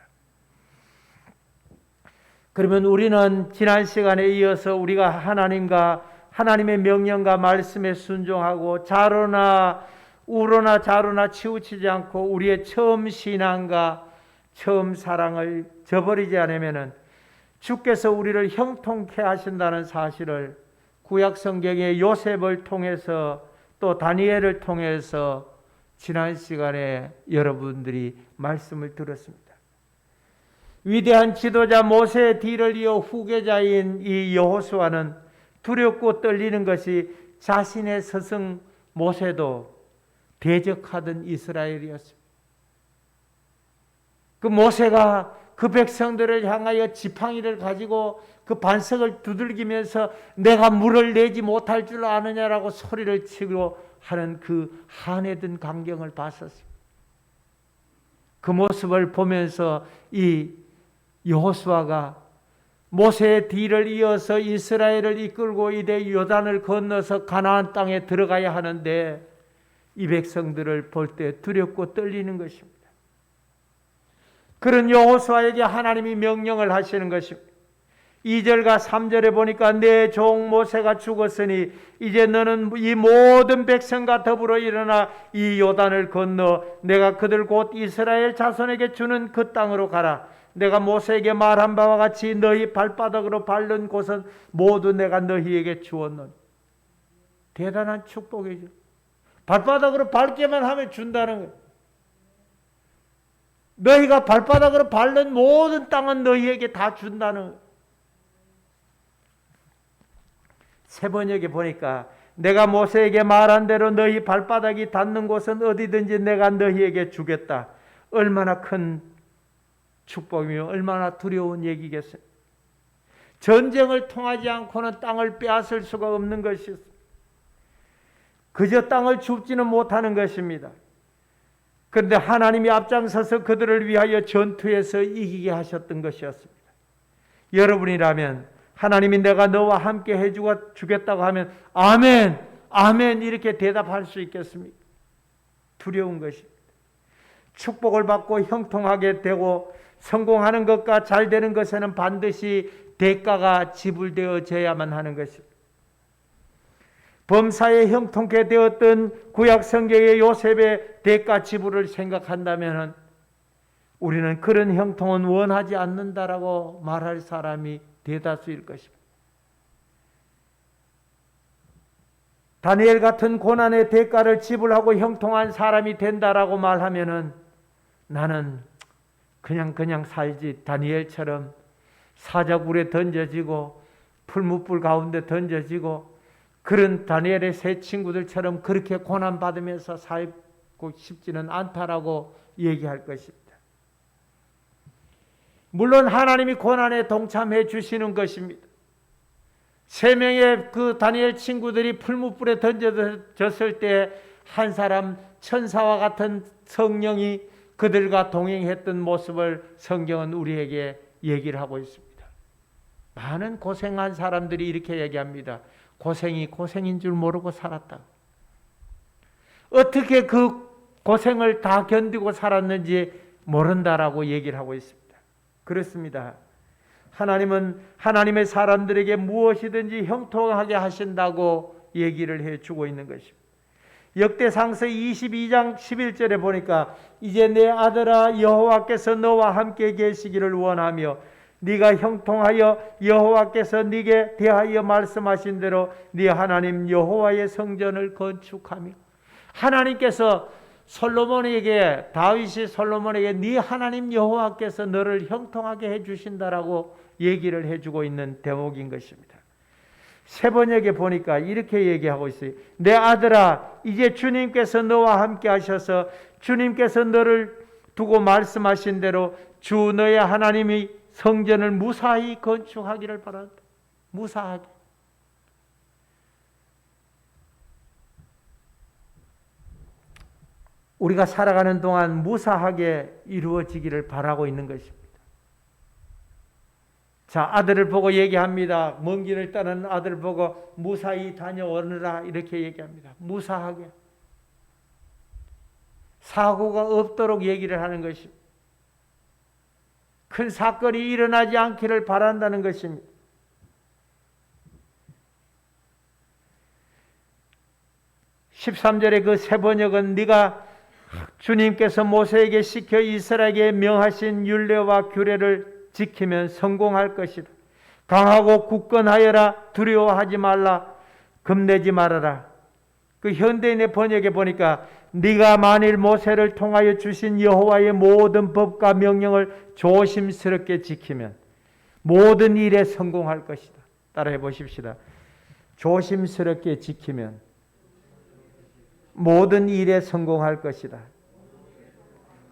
그러면 우리는 지난 시간에 이어서 우리가 하나님과 하나님의 명령과 말씀에 순종하고 좌로나 우로나 좌로나 치우치지 않고 우리의 처음 신앙과 처음 사랑을 저버리지 않으면은 주께서 우리를 형통케 하신다는 사실을 구약 성경의 요셉을 통해서 또 다니엘을 통해서 지난 시간에 여러분들이 말씀을 들었습니다. 위대한 지도자 모세의 뒤를 이어 후계자인 이 여호수아는 두렵고 떨리는 것이 자신의 스승 모세도 대적하던 이스라엘이었습니다. 그 모세가 그 백성들을 향하여 지팡이를 가지고 그 반석을 두들기면서 내가 물을 내지 못할 줄 아느냐라고 소리를 치고 하는 그 한해든 광경을 봤었습니다. 그 모습을 보면서 이 여호수아가 모세의 뒤를 이어서 이스라엘을 이끌고 이제 요단을 건너서 가나안 땅에 들어가야 하는데 이 백성들을 볼 때 두렵고 떨리는 것입니다. 그런 여호수아에게 하나님이 명령을 하시는 것입니다. 2절과 3절에 보니까 내 종 모세가 죽었으니 이제 너는 이 모든 백성과 더불어 일어나 이 요단을 건너 내가 그들 곧 이스라엘 자손에게 주는 그 땅으로 가라. 내가 모세에게 말한 바와 같이 너희 발바닥으로 밟는 곳은 모두 내가 너희에게 주었노니. 대단한 축복이죠. 발바닥으로 밟기만 하면 준다는 거예요. 너희가 발바닥으로 밟는 모든 땅은 너희에게 다 준다는 거예요. 세 번역에 보니까 내가 모세에게 말한 대로 너희 발바닥이 닿는 곳은 어디든지 내가 너희에게 주겠다. 얼마나 큰 축복이며 얼마나 두려운 얘기겠어요. 전쟁을 통하지 않고는 땅을 빼앗을 수가 없는 것이었습니다. 그저 땅을 줍지는 못하는 것입니다. 그런데 하나님이 앞장서서 그들을 위하여 전투에서 이기게 하셨던 것이었습니다. 여러분이라면 하나님이 내가 너와 함께 해주고 주겠다고 하면 아멘, 아멘 이렇게 대답할 수 있겠습니까? 두려운 것입니다. 축복을 받고 형통하게 되고 성공하는 것과 잘 되는 것에는 반드시 대가가 지불되어져야만 하는 것입니다. 범사에 형통케 되었던 구약 성경의 요셉의 대가 지불을 생각한다면 우리는 그런 형통은 원하지 않는다라고 말할 사람이 대다수일 것입니다. 다니엘 같은 고난의 대가를 지불하고 형통한 사람이 된다라고 말하면은 나는 그냥 살지. 다니엘처럼 사자굴에 던져지고 풀무불 가운데 던져지고 그런 다니엘의 세 친구들처럼 그렇게 고난받으면서 살고 싶지는 않다라고 얘기할 것입니다. 물론 하나님이 고난에 동참해 주시는 것입니다. 세 명의 그 다니엘 친구들이 풀무불에 던져졌을 때 한 사람 천사와 같은 성령이 그들과 동행했던 모습을 성경은 우리에게 얘기를 하고 있습니다. 많은 고생한 사람들이 이렇게 얘기합니다. 고생이 고생인 줄 모르고 살았다. 어떻게 그 고생을 다 견디고 살았는지 모른다라고 얘기를 하고 있습니다. 그렇습니다. 하나님은 하나님의 사람들에게 무엇이든지 형통하게 하신다고 얘기를 해주고 있는 것입니다. 역대상서 22장 11절에 보니까 이제 내 아들아 여호와께서 너와 함께 계시기를 원하며 네가 형통하여 여호와께서 네게 대하여 말씀하신 대로 네 하나님 여호와의 성전을 건축하며 하나님께서 다윗이 솔로몬에게 네 하나님 여호와께서 너를 형통하게 해주신다라고 얘기를 해주고 있는 대목인 것입니다. 세 번역에 보니까 이렇게 얘기하고 있어요. 내 아들아 이제 주님께서 너와 함께 하셔서 주님께서 너를 두고 말씀하신 대로 주 너의 하나님이 성전을 무사히 건축하기를 바란다. 무사하게. 우리가 살아가는 동안 무사하게 이루어지기를 바라고 있는 것입니다. 자, 아들을 보고 얘기합니다. 먼 길을 떠나는 아들을 보고 무사히 다녀오느라 이렇게 얘기합니다. 무사하게. 사고가 없도록 얘기를 하는 것입니다. 큰 사건이 일어나지 않기를 바란다는 것입니다. (13절의) 그 새 번역은 네가 주님께서 모세에게 시켜 이스라엘에게 명하신 율례와 규례를 지키면 성공할 것이다. 강하고 굳건하여라. 두려워하지 말라. 겁내지 말아라. 그 현대인의 번역에 보니까 네가 만일 모세를 통하여 주신 여호와의 모든 법과 명령을 조심스럽게 지키면 모든 일에 성공할 것이다. 따라해 보십시다. 조심스럽게 지키면 모든 일에 성공할 것이다.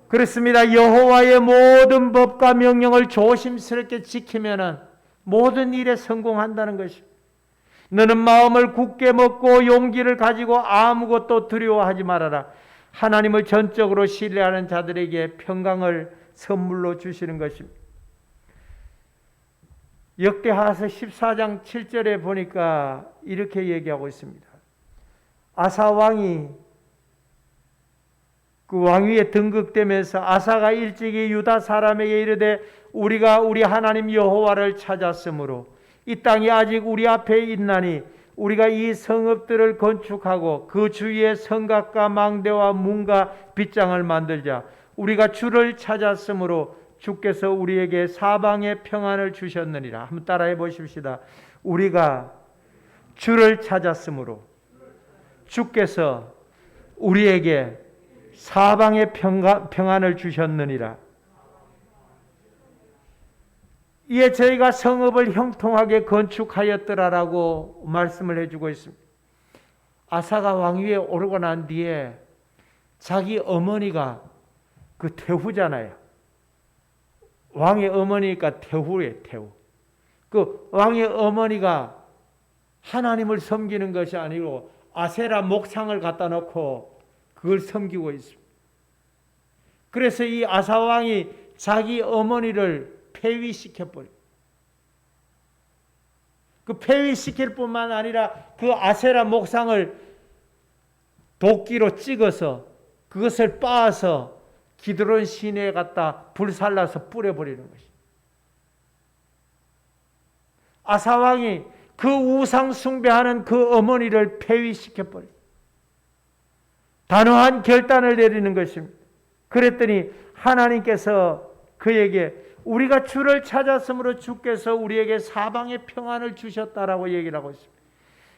그렇습니다. 여호와의 모든 법과 명령을 조심스럽게 지키면 모든 일에 성공한다는 것입니다. 너는 마음을 굳게 먹고 용기를 가지고 아무것도 두려워하지 말아라. 하나님을 전적으로 신뢰하는 자들에게 평강을 선물로 주시는 것입니다. 역대하서 14장 7절에 보니까 이렇게 얘기하고 있습니다. 아사 왕이 그 왕위에 등극되면서 아사가 일찍이 유다 사람에게 이르되 우리가 우리 하나님 여호와를 찾았으므로 이 땅이 아직 우리 앞에 있나니 우리가 이 성읍들을 건축하고 그 주위에 성곽과 망대와 문과 빗장을 만들자. 우리가 주를 찾았으므로 주께서 우리에게 사방에 평안을 주셨느니라. 한번 따라해 보십시다. 우리가 주를 찾았으므로 주께서 우리에게 사방에 평안을 주셨느니라. 이에 저희가 성읍을 형통하게 건축하였더라라고 말씀을 해주고 있습니다. 아사가 왕위에 오르고 난 뒤에 자기 어머니가 그 태후잖아요. 왕의 어머니니까 태후예요, 태후. 그 왕의 어머니가 하나님을 섬기는 것이 아니고 아세라 목상을 갖다 놓고 그걸 섬기고 있습니다. 그래서 이 아사 왕이 자기 어머니를 폐위시켜버려요. 그 폐위시킬 뿐만 아니라 그 아세라 목상을 도끼로 찍어서 그것을 빻아서 기드론 시내에 갖다 불살라서 뿌려버리는 것입니다. 아사 왕이 그 우상 숭배하는 그 어머니를 폐위시켜버려요. 단호한 결단을 내리는 것입니다. 그랬더니 하나님께서 그에게 우리가 주를 찾았으므로 주께서 우리에게 사방에 평안을 주셨다라고 얘기를 하고 있습니다.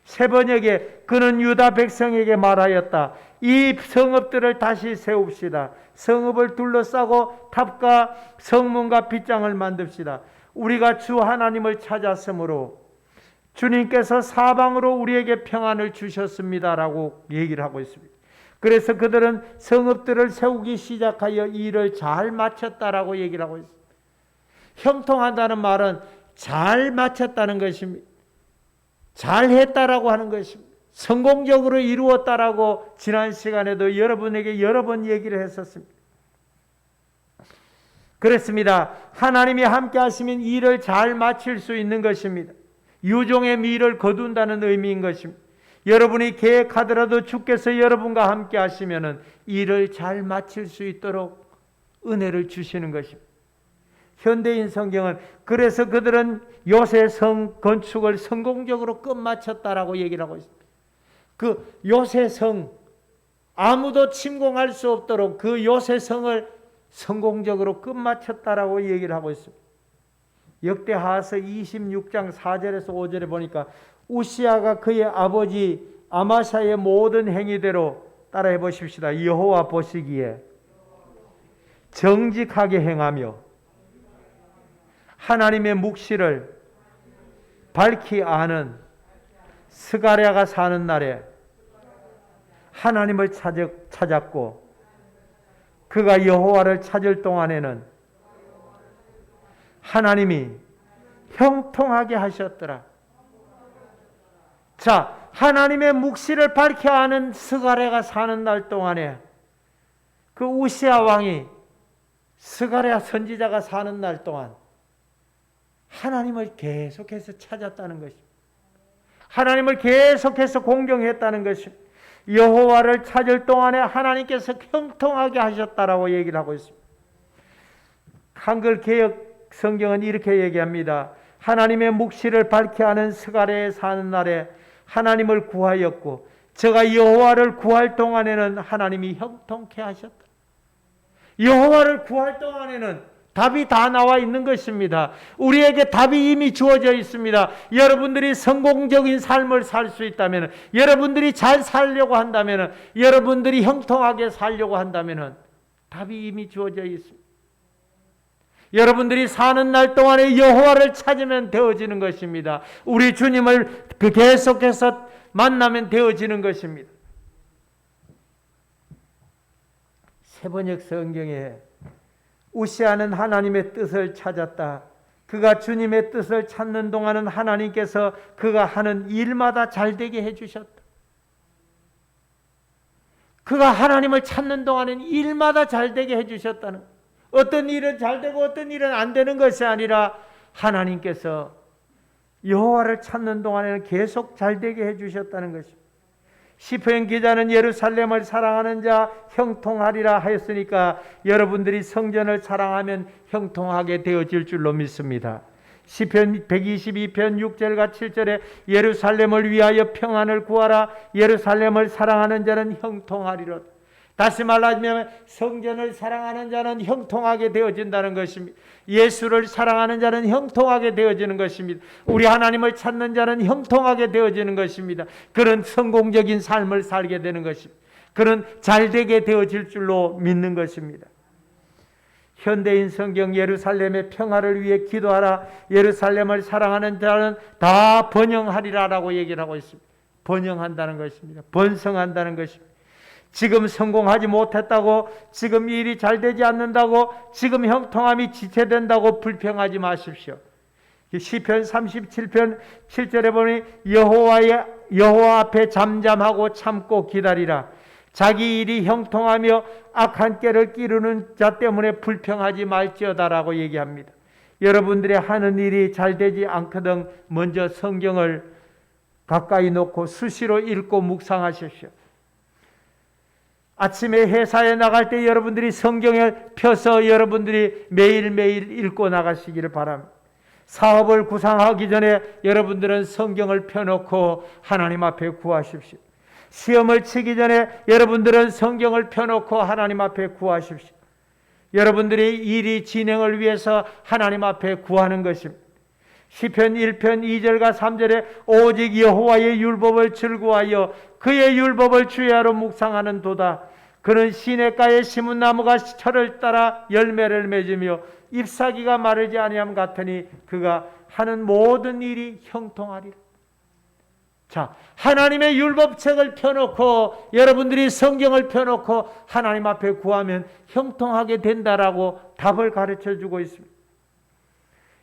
새 번역에 그는 유다 백성에게 말하였다. 이 성읍들을 다시 세웁시다. 성읍을 둘러싸고 탑과 성문과 빗장을 만듭시다. 우리가 주 하나님을 찾았으므로 주님께서 사방으로 우리에게 평안을 주셨습니다라고 얘기를 하고 있습니다. 그래서 그들은 성읍들을 세우기 시작하여 일을 잘 마쳤다라고 얘기를 하고 있습니다. 형통한다는 말은 잘 마쳤다는 것입니다. 잘 했다라고 하는 것입니다. 성공적으로 이루었다라고 지난 시간에도 여러분에게 여러 번 얘기를 했었습니다. 그렇습니다. 하나님이 함께 하시면 일을 잘 마칠 수 있는 것입니다. 유종의 미를 거둔다는 의미인 것입니다. 여러분이 계획하더라도 주께서 여러분과 함께 하시면 일을 잘 마칠 수 있도록 은혜를 주시는 것입니다. 현대인 성경은 그래서 그들은 요새 성 건축을 성공적으로 끝마쳤다라고 얘기를 하고 있습니다. 그 요새 성, 아무도 침공할 수 없도록 그 요새 성을 성공적으로 끝마쳤다라고 얘기를 하고 있습니다. 역대하서 26장 4절에서 5절에 보니까 우시아가 그의 아버지 아마샤의 모든 행위대로 따라해 보십시다. 여호와 보시기에 정직하게 행하며 하나님의 묵시를 밝히 아는 스가랴가 사는 날에 하나님을 찾았고 그가 여호와를 찾을 동안에는 하나님이 형통하게 하셨더라. 자, 하나님의 묵시를 밝히 아는 스가랴가 사는 날 동안에 그 우시아 왕이 스가랴 선지자가 사는 날 동안 하나님을 계속해서 찾았다는 것입니다. 하나님을 계속해서 공경했다는 것입니다. 여호와를 찾을 동안에 하나님께서 형통하게 하셨다라고 얘기를 하고 있습니다. 한글 개역 성경은 이렇게 얘기합니다. 하나님의 묵시를 밝게 하는 스가랴에 사는 날에 하나님을 구하였고 저가 여호와를 구할 동안에는 하나님이 형통케 하셨다. 여호와를 구할 동안에는 답이 다 나와 있는 것입니다. 우리에게 답이 이미 주어져 있습니다. 여러분들이 성공적인 삶을 살 수 있다면, 여러분들이 잘 살려고 한다면, 여러분들이 형통하게 살려고 한다면 답이 이미 주어져 있습니다. 여러분들이 사는 날 동안에 여호와를 찾으면 되어지는 것입니다. 우리 주님을 계속해서 만나면 되어지는 것입니다. 세번역 성경에 우시아는 하나님의 뜻을 찾았다. 그가 주님의 뜻을 찾는 동안은 하나님께서 그가 하는 일마다 잘되게 해주셨다. 그가 하나님을 찾는 동안은 일마다 잘되게 해주셨다는, 어떤 일은 잘되고 어떤 일은 안 되는 것이 아니라 하나님께서 여호와를 찾는 동안에는 계속 잘되게 해주셨다는 것입니다. 시편 기자는 예루살렘을 사랑하는 자 형통하리라 하였으니까 여러분들이 성전을 사랑하면 형통하게 되어질 줄로 믿습니다. 시편 122편 6절과 7절에 예루살렘을 위하여 평안을 구하라. 예루살렘을 사랑하는 자는 형통하리로다. 다시 말하자면 성전을 사랑하는 자는 형통하게 되어진다는 것입니다. 예수를 사랑하는 자는 형통하게 되어지는 것입니다. 우리 하나님을 찾는 자는 형통하게 되어지는 것입니다. 그런 성공적인 삶을 살게 되는 것입니다. 그런 잘되게 되어질 줄로 믿는 것입니다. 현대인 성경 예루살렘의 평화를 위해 기도하라. 예루살렘을 사랑하는 자는 다 번영하리라라고 얘기를 하고 있습니다. 번영한다는 것입니다. 번성한다는 것입니다. 지금 성공하지 못했다고, 지금 일이 잘 되지 않는다고, 지금 형통함이 지체된다고 불평하지 마십시오. 시편 37편 7절에 보니 여호와 앞에 잠잠하고 참고 기다리라. 자기 일이 형통하며 악한 꾀를 끼르는 자 때문에 불평하지 말지어다라고 얘기합니다. 여러분들의 하는 일이 잘 되지 않거든 먼저 성경을 가까이 놓고 수시로 읽고 묵상하십시오. 아침에 회사에 나갈 때 여러분들이 성경을 펴서 여러분들이 매일매일 읽고 나가시기를 바랍니다. 사업을 구상하기 전에 여러분들은 성경을 펴놓고 하나님 앞에 구하십시오. 시험을 치기 전에 여러분들은 성경을 펴놓고 하나님 앞에 구하십시오. 여러분들이 일이 진행을 위해서 하나님 앞에 구하는 것입니다. 시편 1편 2절과 3절에 오직 여호와의 율법을 즐거워하여 그의 율법을 주야로 묵상하는 도다. 그는 시냇가에 심은 나무가 철을 따라 열매를 맺으며 잎사귀가 마르지 아니함 같으니 그가 하는 모든 일이 형통하리라. 자, 하나님의 율법책을 펴놓고 여러분들이 성경을 펴놓고 하나님 앞에 구하면 형통하게 된다라고 답을 가르쳐주고 있습니다.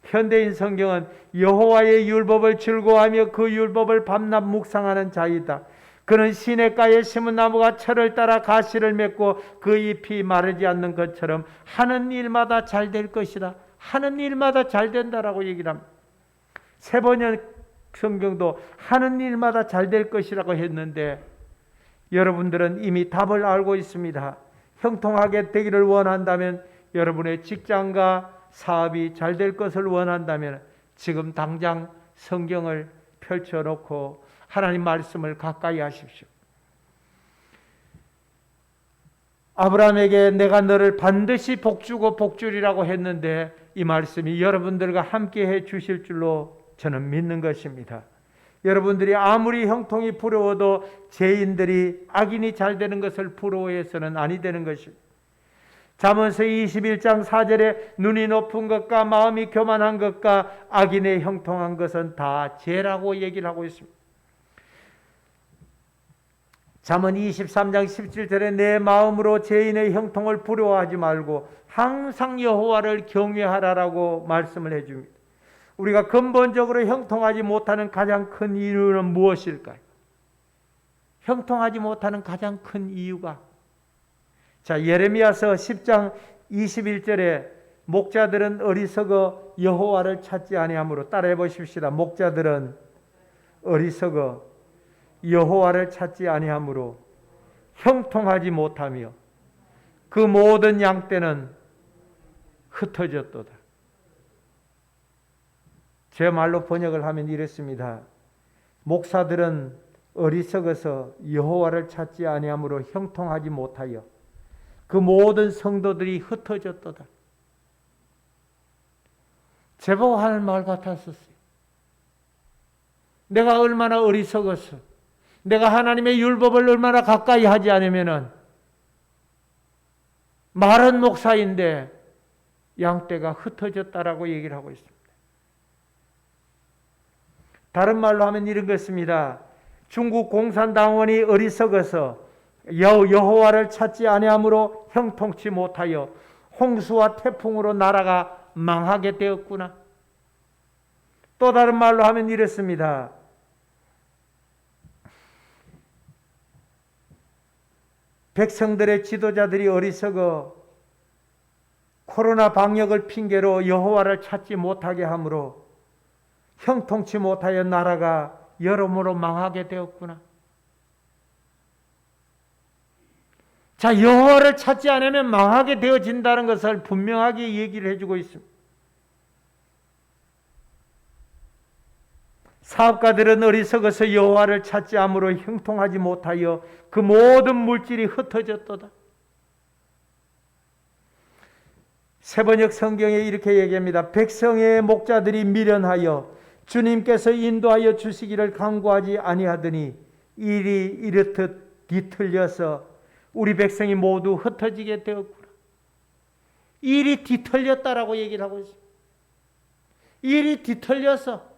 현대인 성경은 여호와의 율법을 즐거워하며 그 율법을 밤낮 묵상하는 자이다. 그는 시냇가에 심은 나무가 철을 따라 가시를 맺고 그 잎이 마르지 않는 것처럼 하는 일마다 잘 될 것이다. 하는 일마다 잘 된다라고 얘기를 합니다. 세번역 성경도 하는 일마다 잘 될 것이라고 했는데 여러분들은 이미 답을 알고 있습니다. 형통하게 되기를 원한다면, 여러분의 직장과 사업이 잘 될 것을 원한다면 지금 당장 성경을 펼쳐놓고 하나님 말씀을 가까이 하십시오. 아브라함에게 내가 너를 반드시 복주고 복주리라고 했는데 이 말씀이 여러분들과 함께 해 주실 줄로 저는 믿는 것입니다. 여러분들이 아무리 형통이 부러워도 죄인들이 악인이 잘 되는 것을 부러워해서는 아니 되는 것입니다. 잠언서 21장 4절에 눈이 높은 것과 마음이 교만한 것과 악인의 형통한 것은 다 죄라고 얘기를 하고 있습니다. 잠언 23장 17절에 내 마음으로 죄인의 형통을 부러워하지 말고 항상 여호와를 경외하라라고 말씀을 해줍니다. 우리가 근본적으로 형통하지 못하는 가장 큰 이유는 무엇일까요? 형통하지 못하는 가장 큰 이유가 자, 예레미야서 10장 21절에 목자들은 어리석어 여호와를 찾지 아니하므로, 따라해 보십시다. 목자들은 어리석어 여호와를 찾지 아니하므로 형통하지 못하며 그 모든 양떼는 흩어졌도다. 제 말로 번역을 하면 이렇습니다. 목사들은 어리석어서 여호와를 찾지 아니하므로 형통하지 못하여 그 모든 성도들이 흩어졌도다. 제법 할 말 같았었어요. 내가 얼마나 어리석었어. 내가 하나님의 율법을 얼마나 가까이 하지 않으면은 마른 목사인데 양떼가 흩어졌다라고 얘기를 하고 있습니다. 다른 말로 하면 이런 것입니다. 중국 공산당원이 어리석어서 여호와를 찾지 아니하므로 형통치 못하여 홍수와 태풍으로 나라가 망하게 되었구나. 또 다른 말로 하면 이렇습니다. 백성들의 지도자들이 어리석어 코로나 방역을 핑계로 여호와를 찾지 못하게 하므로 형통치 못하여 나라가 여러모로 망하게 되었구나. 자, 여호와를 찾지 않으면 망하게 되어진다는 것을 분명하게 얘기를 해주고 있습니다. 사업가들은 어리석어서 여호와를 찾지 않으므로 형통하지 못하여 그 모든 물질이 흩어졌도다. 세번역 성경에 이렇게 얘기합니다. 백성의 목자들이 미련하여 주님께서 인도하여 주시기를 간구하지 아니하더니 일이 이렇듯 뒤틀려서 우리 백성이 모두 흩어지게 되었구나. 일이 뒤틀렸다라고 얘기를 하고 있습니다. 일이 뒤틀려서.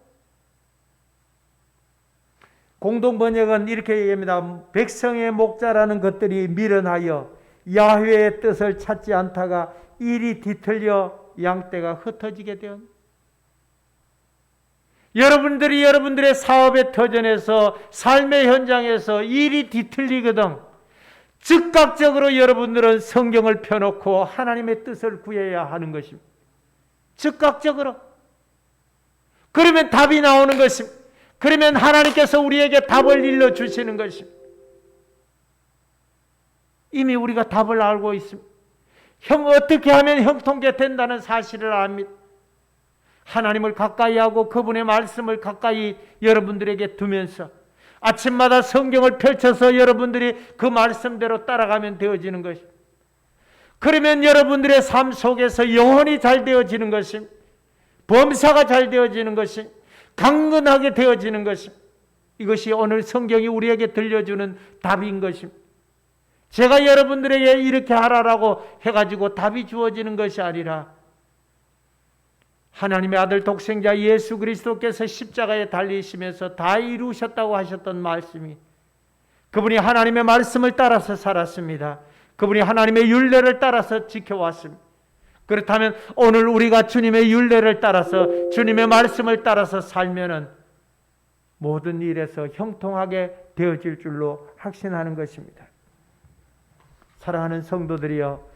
공동번역은 이렇게 얘기합니다. 백성의 목자라는 것들이 미련하여 야훼의 뜻을 찾지 않다가 일이 뒤틀려 양떼가 흩어지게 되었다. 여러분들이 여러분들의 사업의 터전에서 삶의 현장에서 일이 뒤틀리거든 즉각적으로 여러분들은 성경을 펴놓고 하나님의 뜻을 구해야 하는 것입니다. 즉각적으로. 그러면 답이 나오는 것입니다. 그러면 하나님께서 우리에게 답을 일러주시는 것입니다. 이미 우리가 답을 알고 있습니다. 어떻게 하면 형통케 된다는 사실을 압니다. 하나님을 가까이 하고 그분의 말씀을 가까이 여러분들에게 두면서 아침마다 성경을 펼쳐서 여러분들이 그 말씀대로 따라가면 되어지는 것입니다. 그러면 여러분들의 삶 속에서 영혼이 잘 되어지는 것입니다. 범사가 잘 되어지는 것입니다. 강건하게 되어지는 것입니다. 이것이 오늘 성경이 우리에게 들려주는 답인 것입니다. 제가 여러분들에게 이렇게 하라라고 해가지고 답이 주어지는 것이 아니라 하나님의 아들 독생자 예수 그리스도께서 십자가에 달리시면서 다 이루셨다고 하셨던 말씀이 그분이 하나님의 말씀을 따라서 살았습니다. 그분이 하나님의 율례를 따라서 지켜왔습니다. 그렇다면 오늘 우리가 주님의 율례를 따라서 주님의 말씀을 따라서 살면은 모든 일에서 형통하게 되어질 줄로 확신하는 것입니다. 사랑하는 성도들이여,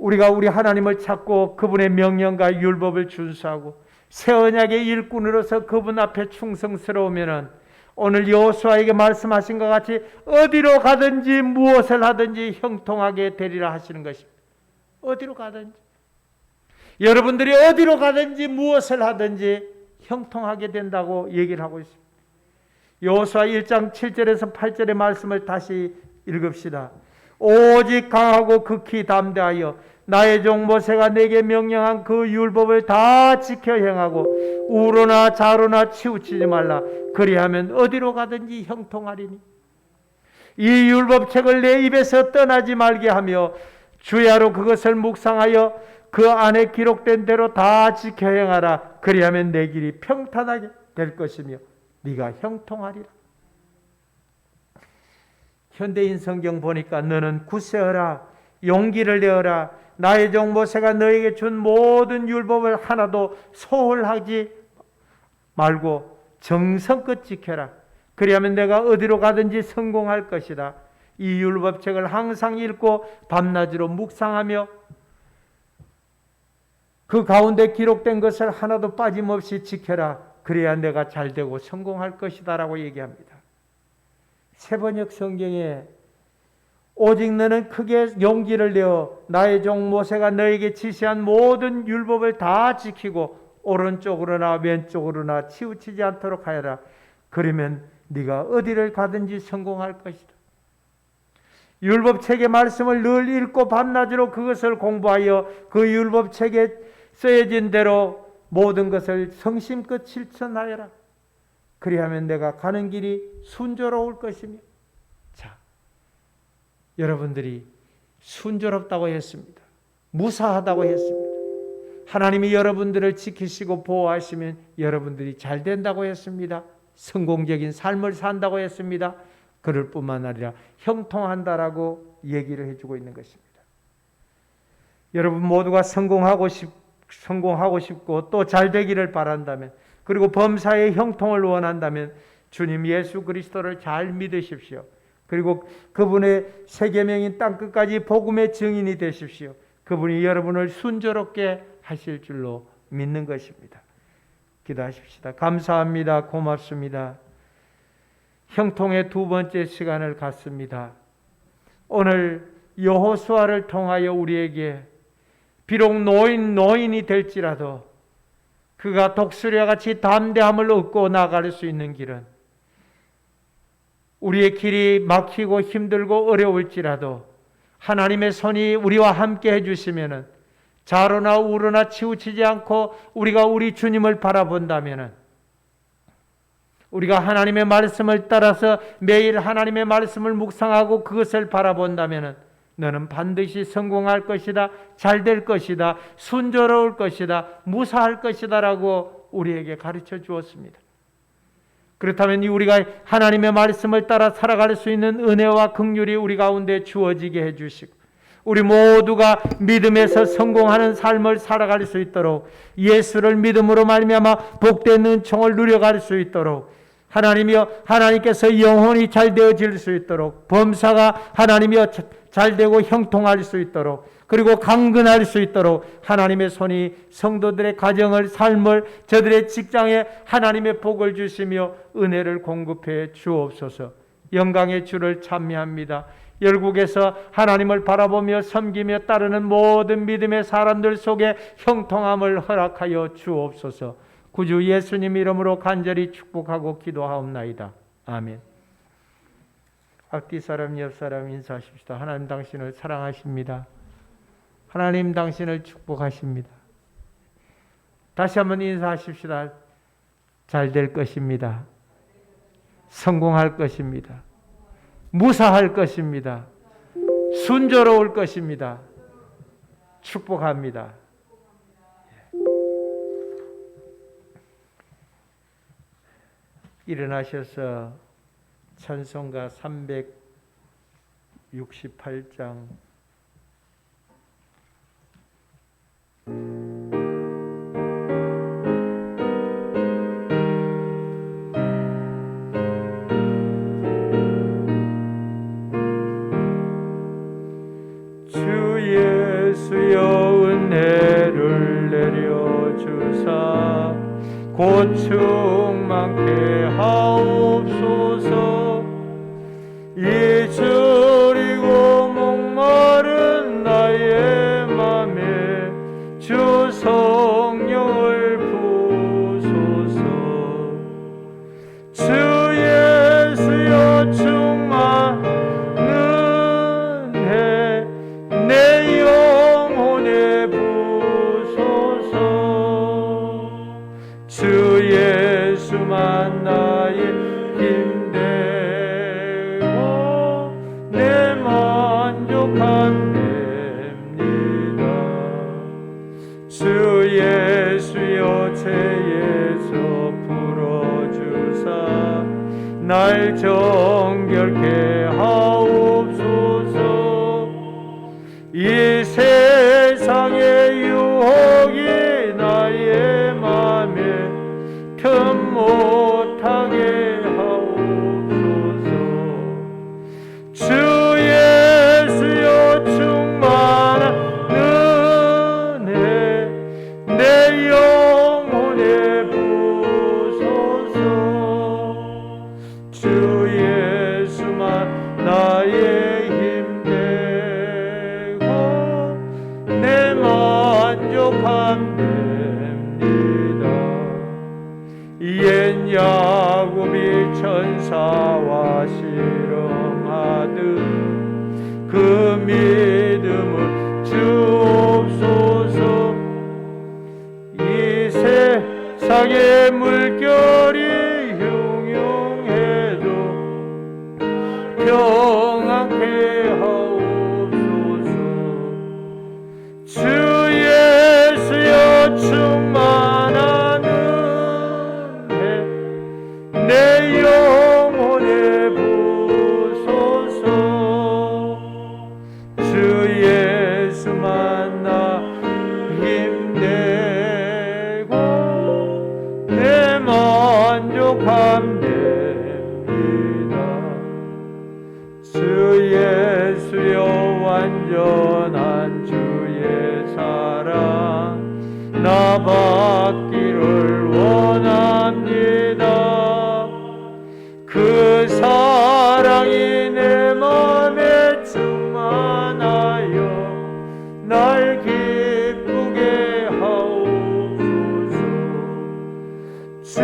우리가 우리 하나님을 찾고 그분의 명령과 율법을 준수하고 새 언약의 일꾼으로서 그분 앞에 충성스러우면은 오늘 여호수아에게 말씀하신 것 같이 어디로 가든지 무엇을 하든지 형통하게 되리라 하시는 것입니다. 어디로 가든지 여러분들이 어디로 가든지 무엇을 하든지 형통하게 된다고 얘기를 하고 있습니다. 여호수아 1장 7절에서 8절의 말씀을 다시 읽읍시다. 오직 강하고 극히 담대하여 나의 종 모세가 내게 명령한 그 율법을 다 지켜 행하고 우로나 좌로나 치우치지 말라. 그리하면 어디로 가든지 형통하리니. 이 율법책을 내 입에서 떠나지 말게 하며 주야로 그것을 묵상하여 그 안에 기록된 대로 다 지켜 행하라. 그리하면 내 길이 평탄하게 될 것이며 네가 형통하리라. 현대인 성경 보니까 너는 굳세어라, 용기를 내어라, 나의 종 모세가 너에게 준 모든 율법을 하나도 소홀하지 말고 정성껏 지켜라. 그리하면 내가 어디로 가든지 성공할 것이다. 이 율법책을 항상 읽고 밤낮으로 묵상하며 그 가운데 기록된 것을 하나도 빠짐없이 지켜라. 그래야 내가 잘되고 성공할 것이다 라고 얘기합니다. 세번역 성경에 오직 너는 크게 용기를 내어 나의 종 모세가 너에게 지시한 모든 율법을 다 지키고 오른쪽으로나 왼쪽으로나 치우치지 않도록 하여라. 그러면 네가 어디를 가든지 성공할 것이다. 율법책의 말씀을 늘 읽고 밤낮으로 그것을 공부하여 그 율법책에 쓰여진 대로 모든 것을 성심껏 실천하여라. 그리하면 내가 가는 길이 순조로울 것이며. 자, 여러분들이 순조롭다고 했습니다. 무사하다고 했습니다. 하나님이 여러분들을 지키시고 보호하시면 여러분들이 잘 된다고 했습니다. 성공적인 삶을 산다고 했습니다. 그럴 뿐만 아니라 형통한다라고 얘기를 해주고 있는 것입니다. 여러분 모두가 성공하고 싶고 또 잘 되기를 바란다면, 그리고 범사의 형통을 원한다면 주님 예수 그리스도를 잘 믿으십시오. 그리고 그분의 세계명인 땅끝까지 복음의 증인이 되십시오. 그분이 여러분을 순조롭게 하실 줄로 믿는 것입니다. 기도하십시다. 감사합니다. 고맙습니다. 형통의 두 번째 시간을 갖습니다. 오늘 여호수아를 통하여 우리에게 비록 노인이 될지라도 그가 독수리와 같이 담대함을 얻고 나갈 수 있는 길은, 우리의 길이 막히고 힘들고 어려울지라도 하나님의 손이 우리와 함께 해주시면은, 좌로나 우로나 치우치지 않고 우리가 우리 주님을 바라본다면은, 우리가 하나님의 말씀을 따라서 매일 하나님의 말씀을 묵상하고 그것을 바라본다면은 너는 반드시 성공할 것이다, 잘 될 것이다, 순조로울 것이다, 무사할 것이다 라고 우리에게 가르쳐 주었습니다. 그렇다면 우리가 하나님의 말씀을 따라 살아갈 수 있는 은혜와 긍휼이 우리 가운데 주어지게 해주시고, 우리 모두가 믿음에서 성공하는 삶을 살아갈 수 있도록, 예수를 믿음으로 말미암아 복된 은총을 누려갈 수 있도록, 하나님께서 영혼이 잘 되어질 수 있도록, 범사가 하나님이여 잘 되고 형통할 수 있도록, 그리고 강건할 수 있도록 하나님의 손이 성도들의 가정을, 삶을, 저들의 직장에 하나님의 복을 주시며 은혜를 공급해 주옵소서. 영광의 주를 찬미합니다. 열국에서 하나님을 바라보며 섬기며 따르는 모든 믿음의 사람들 속에 형통함을 허락하여 주옵소서. 구주 예수님 이름으로 간절히 축복하고 기도하옵나이다. 아멘. 앞뒤 사람 옆 사람 인사하십시다. 하나님 당신을 사랑하십니다. 하나님 당신을 축복하십니다. 다시 한번 인사하십시다. 잘 될 것입니다. 성공할 것입니다. 무사할 것입니다. 순조로울 것입니다. 축복합니다. 일어나셔서 찬송가 368장 주 예수여 은혜를 내려주사 고충 많게 하옵소서. 잊으리고 목마른 나의 맘에 주 성령을 부소서. 주 예수여 충만은 해 내 영혼에 부소서. 주 예수만 나의 힘되고 내 만족한 됩니다. 주 예수여 죄에서 풀어주사 날 정결케 하옵소서. 이 세상의 유혹이 나의 맘에 틈 못하게 하옵소서. 주 만족함 됩니다. 옛 야곱이 천사와 실험하듯 그 믿음을 주옵소서. 이 세상의 물결이 흉흉해도 평안케 하옵소서. 주 예수여 충만한 은혜 내 영혼에 부소서. 주 예수 만나 힘내고 내 만족함 됩니다. 주 예수여 완전한 주의 사랑 나 받기를 원합니다. 그 사랑이 내 맘에 충만하여 날 기쁘게 하옵소서. 주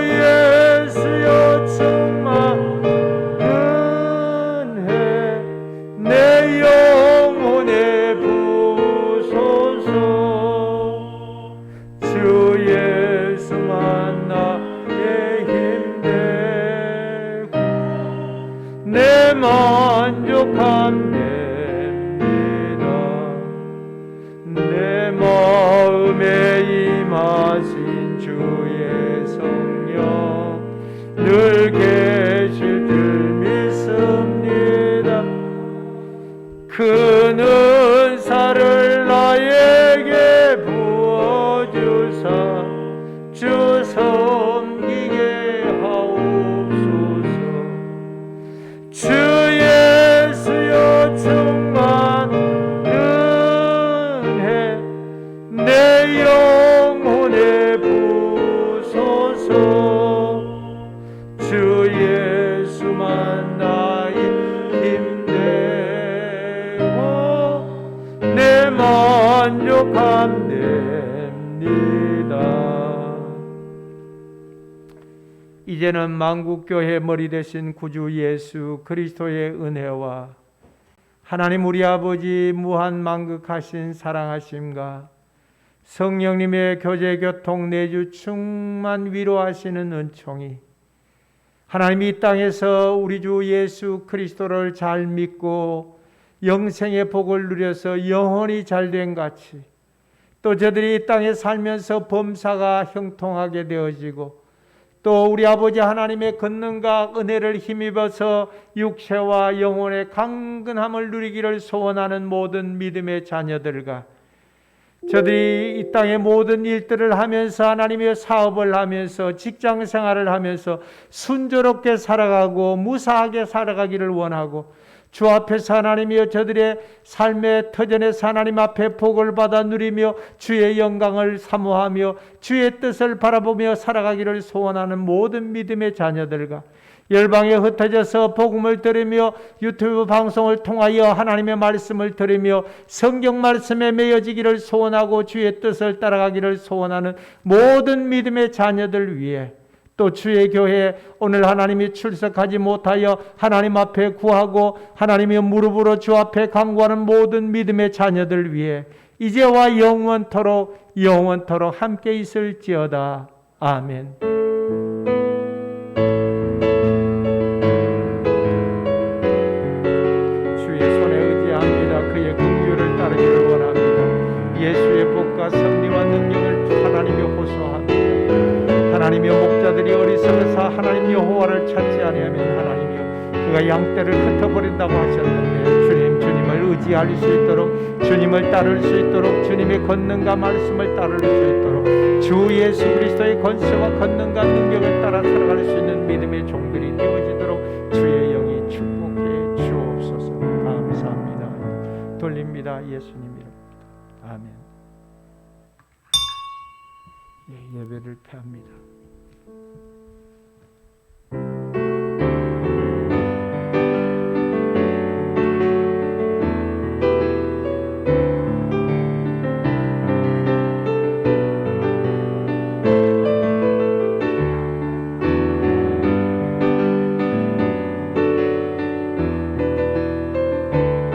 예수여 충만한 은혜 내 영혼에 부소서. 주 예수 만나에 힘내고 내 만족함 됩니다. 내 마음에 임하신 주의 성령 늘 계실 줄 믿습니다. 큰 은사를 나에게 부어주사 주 섬기게 하옵소서. 주 예수여 충만한 은혜 내 영혼에 부소서. 주 예수만 나의 힘내고 내 만족함 됩니다. 이제는 만국교회 머리 되신 구주 예수 그리스도의 은혜와 하나님 우리 아버지 무한 만극하신 사랑하심과 성령님의 교제 교통 내주 충만 위로하시는 은총이 하나님이 이 땅에서 우리 주 예수 그리스도를 잘 믿고 영생의 복을 누려서 영원히 잘된 같이 또 저들이 이 땅에 살면서 범사가 형통하게 되어지고 또 우리 아버지 하나님의 권능과 은혜를 힘입어서 육체와 영혼의 강건함을 누리기를 소원하는 모든 믿음의 자녀들과 저들이 이 땅의 모든 일들을 하면서 하나님의 사업을 하면서 직장 생활을 하면서 순조롭게 살아가고 무사하게 살아가기를 원하고 주 앞에서 하나님이여 저들의 삶의 터전에서 하나님 앞에 복을 받아 누리며 주의 영광을 사모하며 주의 뜻을 바라보며 살아가기를 소원하는 모든 믿음의 자녀들과 열방에 흩어져서 복음을 들으며 유튜브 방송을 통하여 하나님의 말씀을 들으며 성경 말씀에 매여지기를 소원하고 주의 뜻을 따라가기를 소원하는 모든 믿음의 자녀들 위해 또 주의 교회 오늘 하나님이 출석하지 못하여 하나님 앞에 구하고 하나님의 무릎으로 주 앞에 간구하는 모든 믿음의 자녀들 위해 이제와 영원토록 함께 있을지어다. 아멘. 주의 손에 의지합니다. 그의 긍휼을 따르기를 원합니다. 예수의 복과 섭리와 능력을 하나님이 호소합니다. 하나님의 목자들이 어리석어서 하나님 여호와를 찾지 아니하면 하나님이여 그가 양떼를 흩어버린다고 하셨는데 주님을 의지할 수 있도록 주님을 따를 수 있도록 주님의 권능과 말씀을 따를 수 있도록 주 예수 그리스도의 권세와 권능과 능력을 따라 살아갈 수 있는 믿음의 종들이 되어지도록 주의 영이 축복해 주옵소서. 감사합니다. 돌립니다. 예수님 이름으로. 아멘. 예배를 폐합니다.